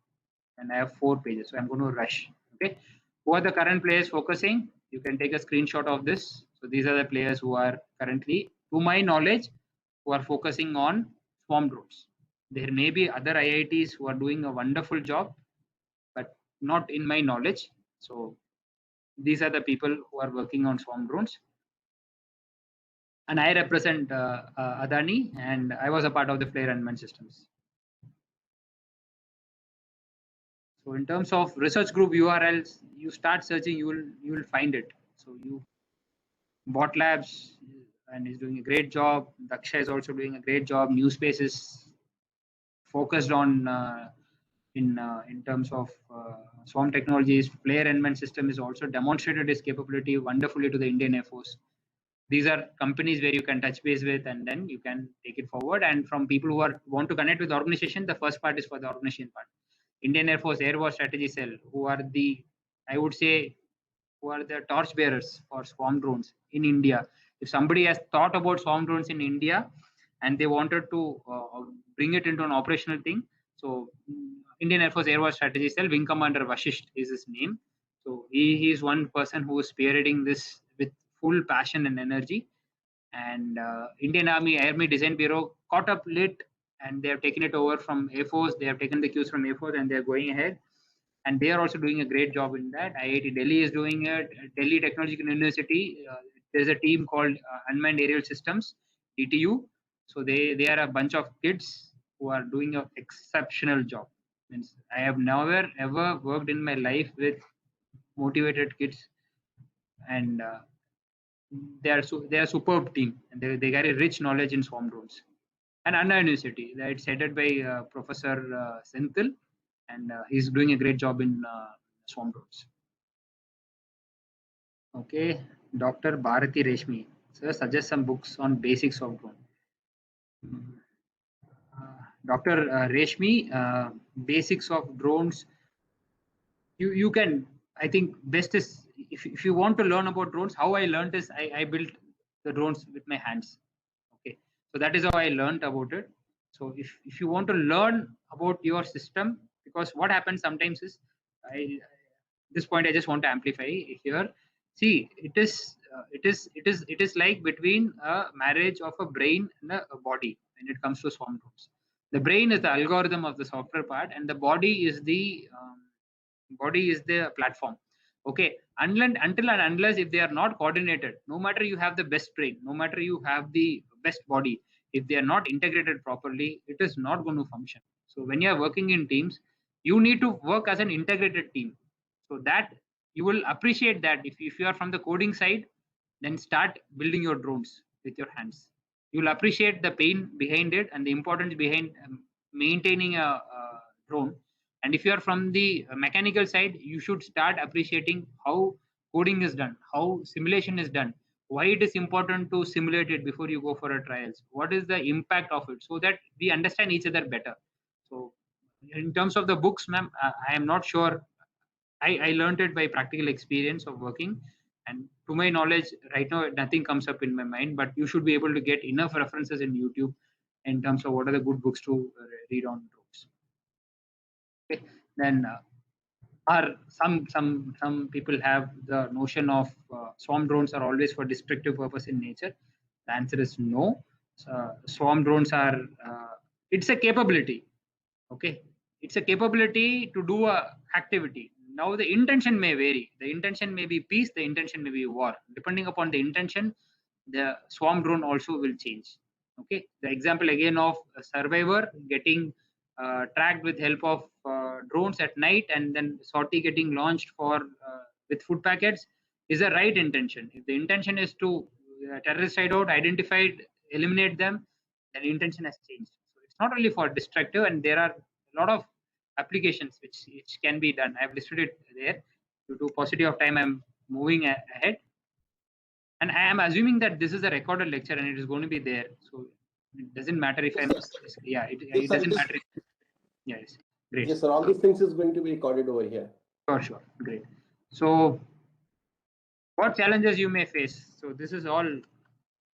and I have 4 pages, so I'm going to rush. Okay, who are the current players focusing? You can take a screenshot of this. So these are the players who are currently, to my knowledge, who are focusing on swarm drones. There may be other IITs who are doing a wonderful job, but not in my knowledge. So these are the people who are working on swarm drones. And I represent Adani, and I was a part of the Flare Unmanned Systems. So in terms of research group URLs, you start searching, you will find it. So Bot Labs and is doing a great job. Daksha is also doing a great job. New Space is focused on in terms of swarm technologies. Flare Unmanned System is also demonstrated its capability wonderfully to the Indian Air Force. These are companies where you can touch base with, and then you can take it forward. And from people who want to connect with the organization, the first part is for the organization part. Indian Air Force Air War Strategy Cell, who are the, I would say, who are the torch bearers for swarm drones in India. If somebody has thought about swarm drones in India and they wanted to bring it into an operational thing, so Indian Air Force Air War Strategy Cell, Wing Commander Vashisht is his name. So he is one person who is spearheading this with full passion and energy. And Indian Army Design Bureau caught up late, and they have taken it over from Air Force. They have taken the cues from Air Force, and they are going ahead. And they are also doing a great job in that. IIT Delhi is doing it. Delhi Technological University, there's a team called Unmanned Aerial Systems, DTU. So they are a bunch of kids who are doing an exceptional job. Means I have never ever worked in my life with motivated kids, and they are a superb team, and they carry rich knowledge in swarm drones. And Anna University, it's headed by Professor Senthil, and he's doing a great job in swarm drones. Okay, Dr. Bharati Reshmi, sir, suggest some books on basics of drone. Dr. Reshmi, basics of drones. you can, I think best is if you want to learn about drones, how I learned is I built the drones with my hands. Okay, so that is how I learned about it. So if you want to learn about your system, because what happens sometimes is, this point I just want to amplify here. See, it is like between a marriage of a brain and a body when it comes to swarm drones. The brain is the algorithm of the software part, and the body is the platform. Okay, until and unless if they are not coordinated, no matter you have the best brain, no matter you have the best body, if they are not integrated properly, it is not going to function. So when you are working in teams, you need to work as an integrated team, so that you will appreciate that if you are from the coding side, then start building your drones with your hands. You'll appreciate the pain behind it and the importance behind maintaining a drone. And if you are from the mechanical side, you should start appreciating how coding is done, how simulation is done, why it is important to simulate it before you go for a trials, what is the impact of it, so that we understand each other better. So in terms of the books, ma'am, I am not sure. I learned it by practical experience of working. And to my knowledge, right now, nothing comes up in my mind, but you should be able to get enough references in YouTube in terms of what are the good books to read on drones. Okay. Then, are some people have the notion of swarm drones are always for destructive purpose in nature? The answer is no. Swarm drones are, it's a capability. Okay, it's a capability to do a activity. Now the intention may vary. The intention may be peace, the intention may be war. Depending upon the intention, the swarm drone also will change. Okay, the example again of a survivor getting tracked with help of drones at night, and then sortie getting launched for with food packets is a right intention. If the intention is to terrorist side out, identify, eliminate them, then intention has changed. So it's not only for destructive, and there are a lot of applications which can be done. I've listed it there. Due to paucity of time, I'm moving ahead. And I am assuming that this is a recorded lecture and it is going to be there. So it doesn't matter if I'm, yeah, Yes, it sir, doesn't matter. Yes, great. Yes, sir. All these things is going to be recorded over here. Sure, great. So what challenges you may face? So this is all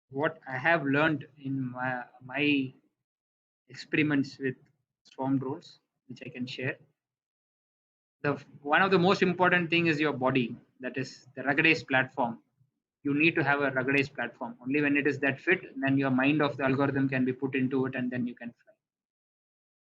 what I have learned in my experiments with swarm drones, which I can share. The one of the most important thing is your body, that is the ruggedized platform. You need to have a ruggedized platform. Only when it is that fit, then your mind of the algorithm can be put into it, and then you can fly.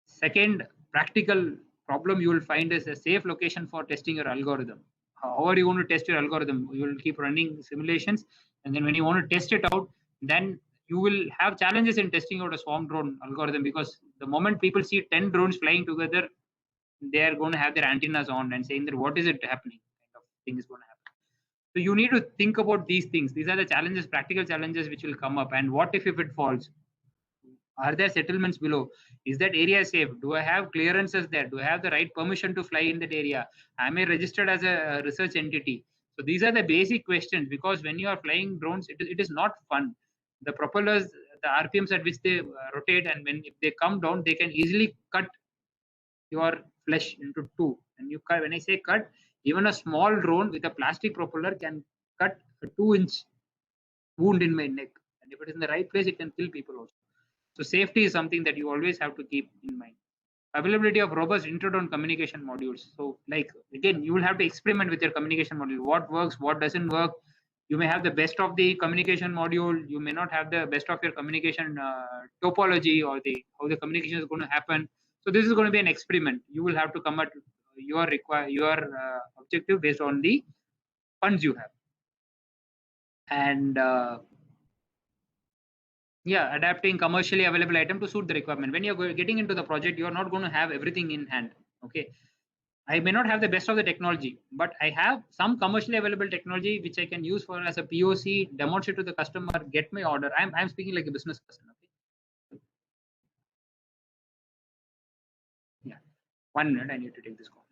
Second practical problem you will find is a safe location for testing your algorithm. However you want to test your algorithm, you will keep running simulations, and then when you want to test it out, then you will have challenges in testing out a swarm drone algorithm, because the moment people see 10 drones flying together, they are going to have their antennas on and saying that what is it happening, kind of thing is going to happen. So you need to think about these things. These are the challenges, practical challenges which will come up. And what if it falls? Are there settlements below? Is that area safe? Do I have clearances there? Do I have the right permission to fly in that area? Am I registered as a research entity? So these are the basic questions, because when you are flying drones, it is not fun. The propellers, the RPMs at which they rotate, and when if they come down, they can easily cut your flesh into two. And you cut, when I say cut, even a small drone with a plastic propeller can cut a 2-inch wound in my neck. And if it is in the right place, it can kill people also. So safety is something that you always have to keep in mind. Availability of robust inter-drone communication modules. So like again, you will have to experiment with your communication module. What works, what doesn't work. You may have the best of the communication module. You may not have the best of your communication topology, or the how the communication is going to happen. So this is going to be an experiment. You will have to come at your objective based on the funds you have. And yeah, adapting commercially available item to suit the requirement. When you're getting into the project, you're not going to have everything in hand. Okay, I may not have the best of the technology, but I have some commercially available technology which I can use for as a POC, demonstrate to the customer, get my order. I'm speaking like a business person. Okay, yeah, 1 minute, I need to take this call.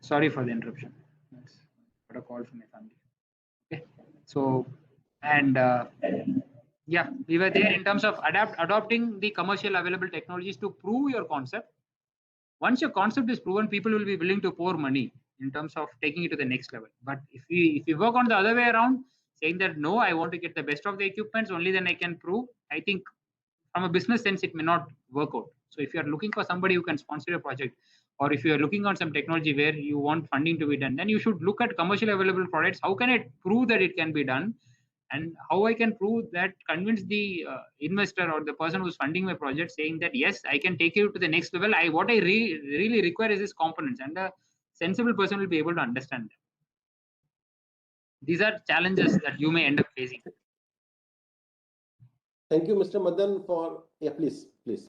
Sorry for the interruption. Yes, got a call from my family. Okay, so and yeah, we were there in terms of adopting the commercial available technologies to prove your concept. Once your concept is proven, people will be willing to pour money in terms of taking it to the next level. But if we work on the other way around, saying that no, I want to get the best of the equipments, only then I can prove. I think from a business sense, it may not work out. So if you are looking for somebody who can sponsor your project, or if you are looking on some technology where you want funding to be done, then you should look at commercially available products. How can I prove that it can be done? And how I can prove that, convince the investor or the person who's funding my project, saying that yes, I can take you to the next level. What I really require is these components, and a sensible person will be able to understand them. These are challenges that you may end up facing. Thank you, Mr. Madan, for please. This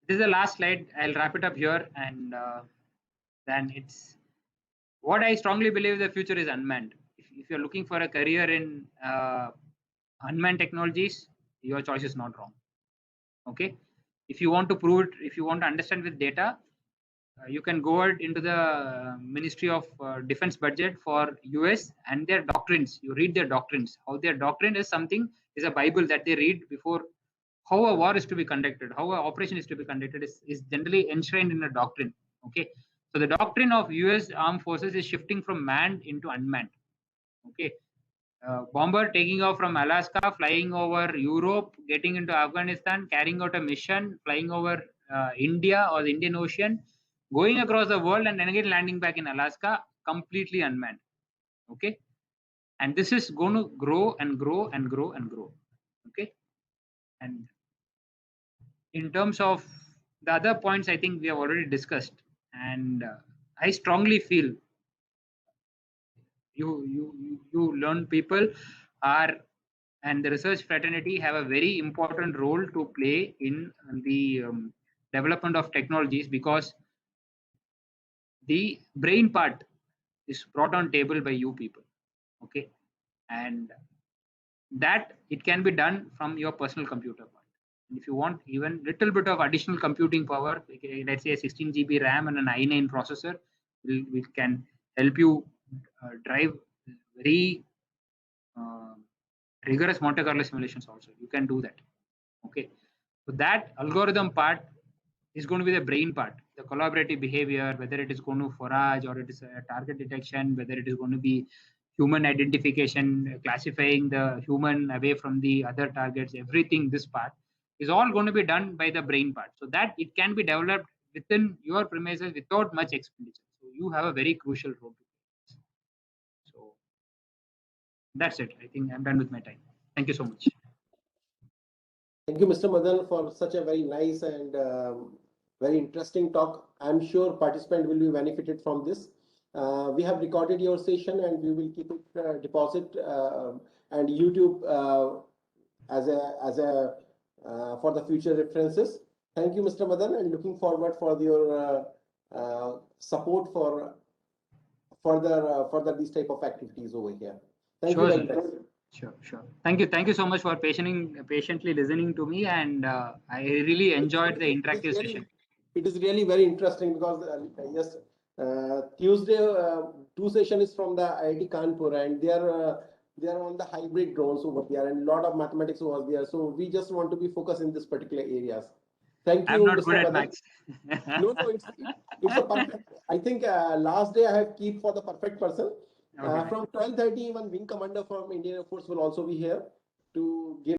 is the last slide. I'll wrap it up here, and then it's what I strongly believe: the future is unmanned. If you're looking for a career in unmanned technologies, your choice is not wrong. Okay, if you want to prove it, if you want to understand with data, you can go out into the Ministry of Defense budget for US and their doctrines. You read their doctrines. How their doctrine is something is a Bible that they read before. How a war is to be conducted, how an operation is to be conducted is generally enshrined in a doctrine. Okay, so the doctrine of US armed forces is shifting from manned into unmanned. Okay, bomber taking off from Alaska, flying over Europe, getting into Afghanistan, carrying out a mission, flying over India or the Indian Ocean, going across the world, and then again landing back in Alaska, completely unmanned. Okay, and this is going to grow and grow and grow and grow. Okay, and in terms of the other points, I think we have already discussed, and I strongly feel you learn people are, and the research fraternity have a very important role to play in the development of technologies, because the brain part is brought on table by you people. Okay, and that it can be done from your personal computer part. And if you want even little bit of additional computing power, let's say a 16 GB RAM and an i9 processor, we can help you drive very rigorous Monte Carlo simulations also. You can do that. Okay, so that algorithm part is going to be the brain part, the collaborative behavior, whether it is going to forage or it is a target detection, whether it is going to be human identification, classifying the human away from the other targets, everything, this part is all going to be done by the brain part, so that it can be developed within your premises without much expenditure. So you have a very crucial role to play. So that's it. I think I'm done with my time. Thank you so much. Thank you, Mr. Madan, for such a very nice and very interesting talk. I'm sure participant will be benefited from this. We have recorded your session and we will keep it deposit and YouTube as a for the future references. Thank you, Mr. Madan, and looking forward for your support for further these type of activities over here. Thank you very much. Sure. Thank you so much for patiently listening to me, and I really enjoyed the interactive session. It is really very interesting because yes, Tuesday 2 session is from the IIT Kanpur, and they are on the hybrid drones over there, and a lot of mathematics over there. So we just want to be focused in this particular areas. Thank you. I'm not good at maths. No, it's a perfect. I think last day I have keep for the perfect person. Okay. From 12:30, one wing commander from Indian Air Force will also be here to give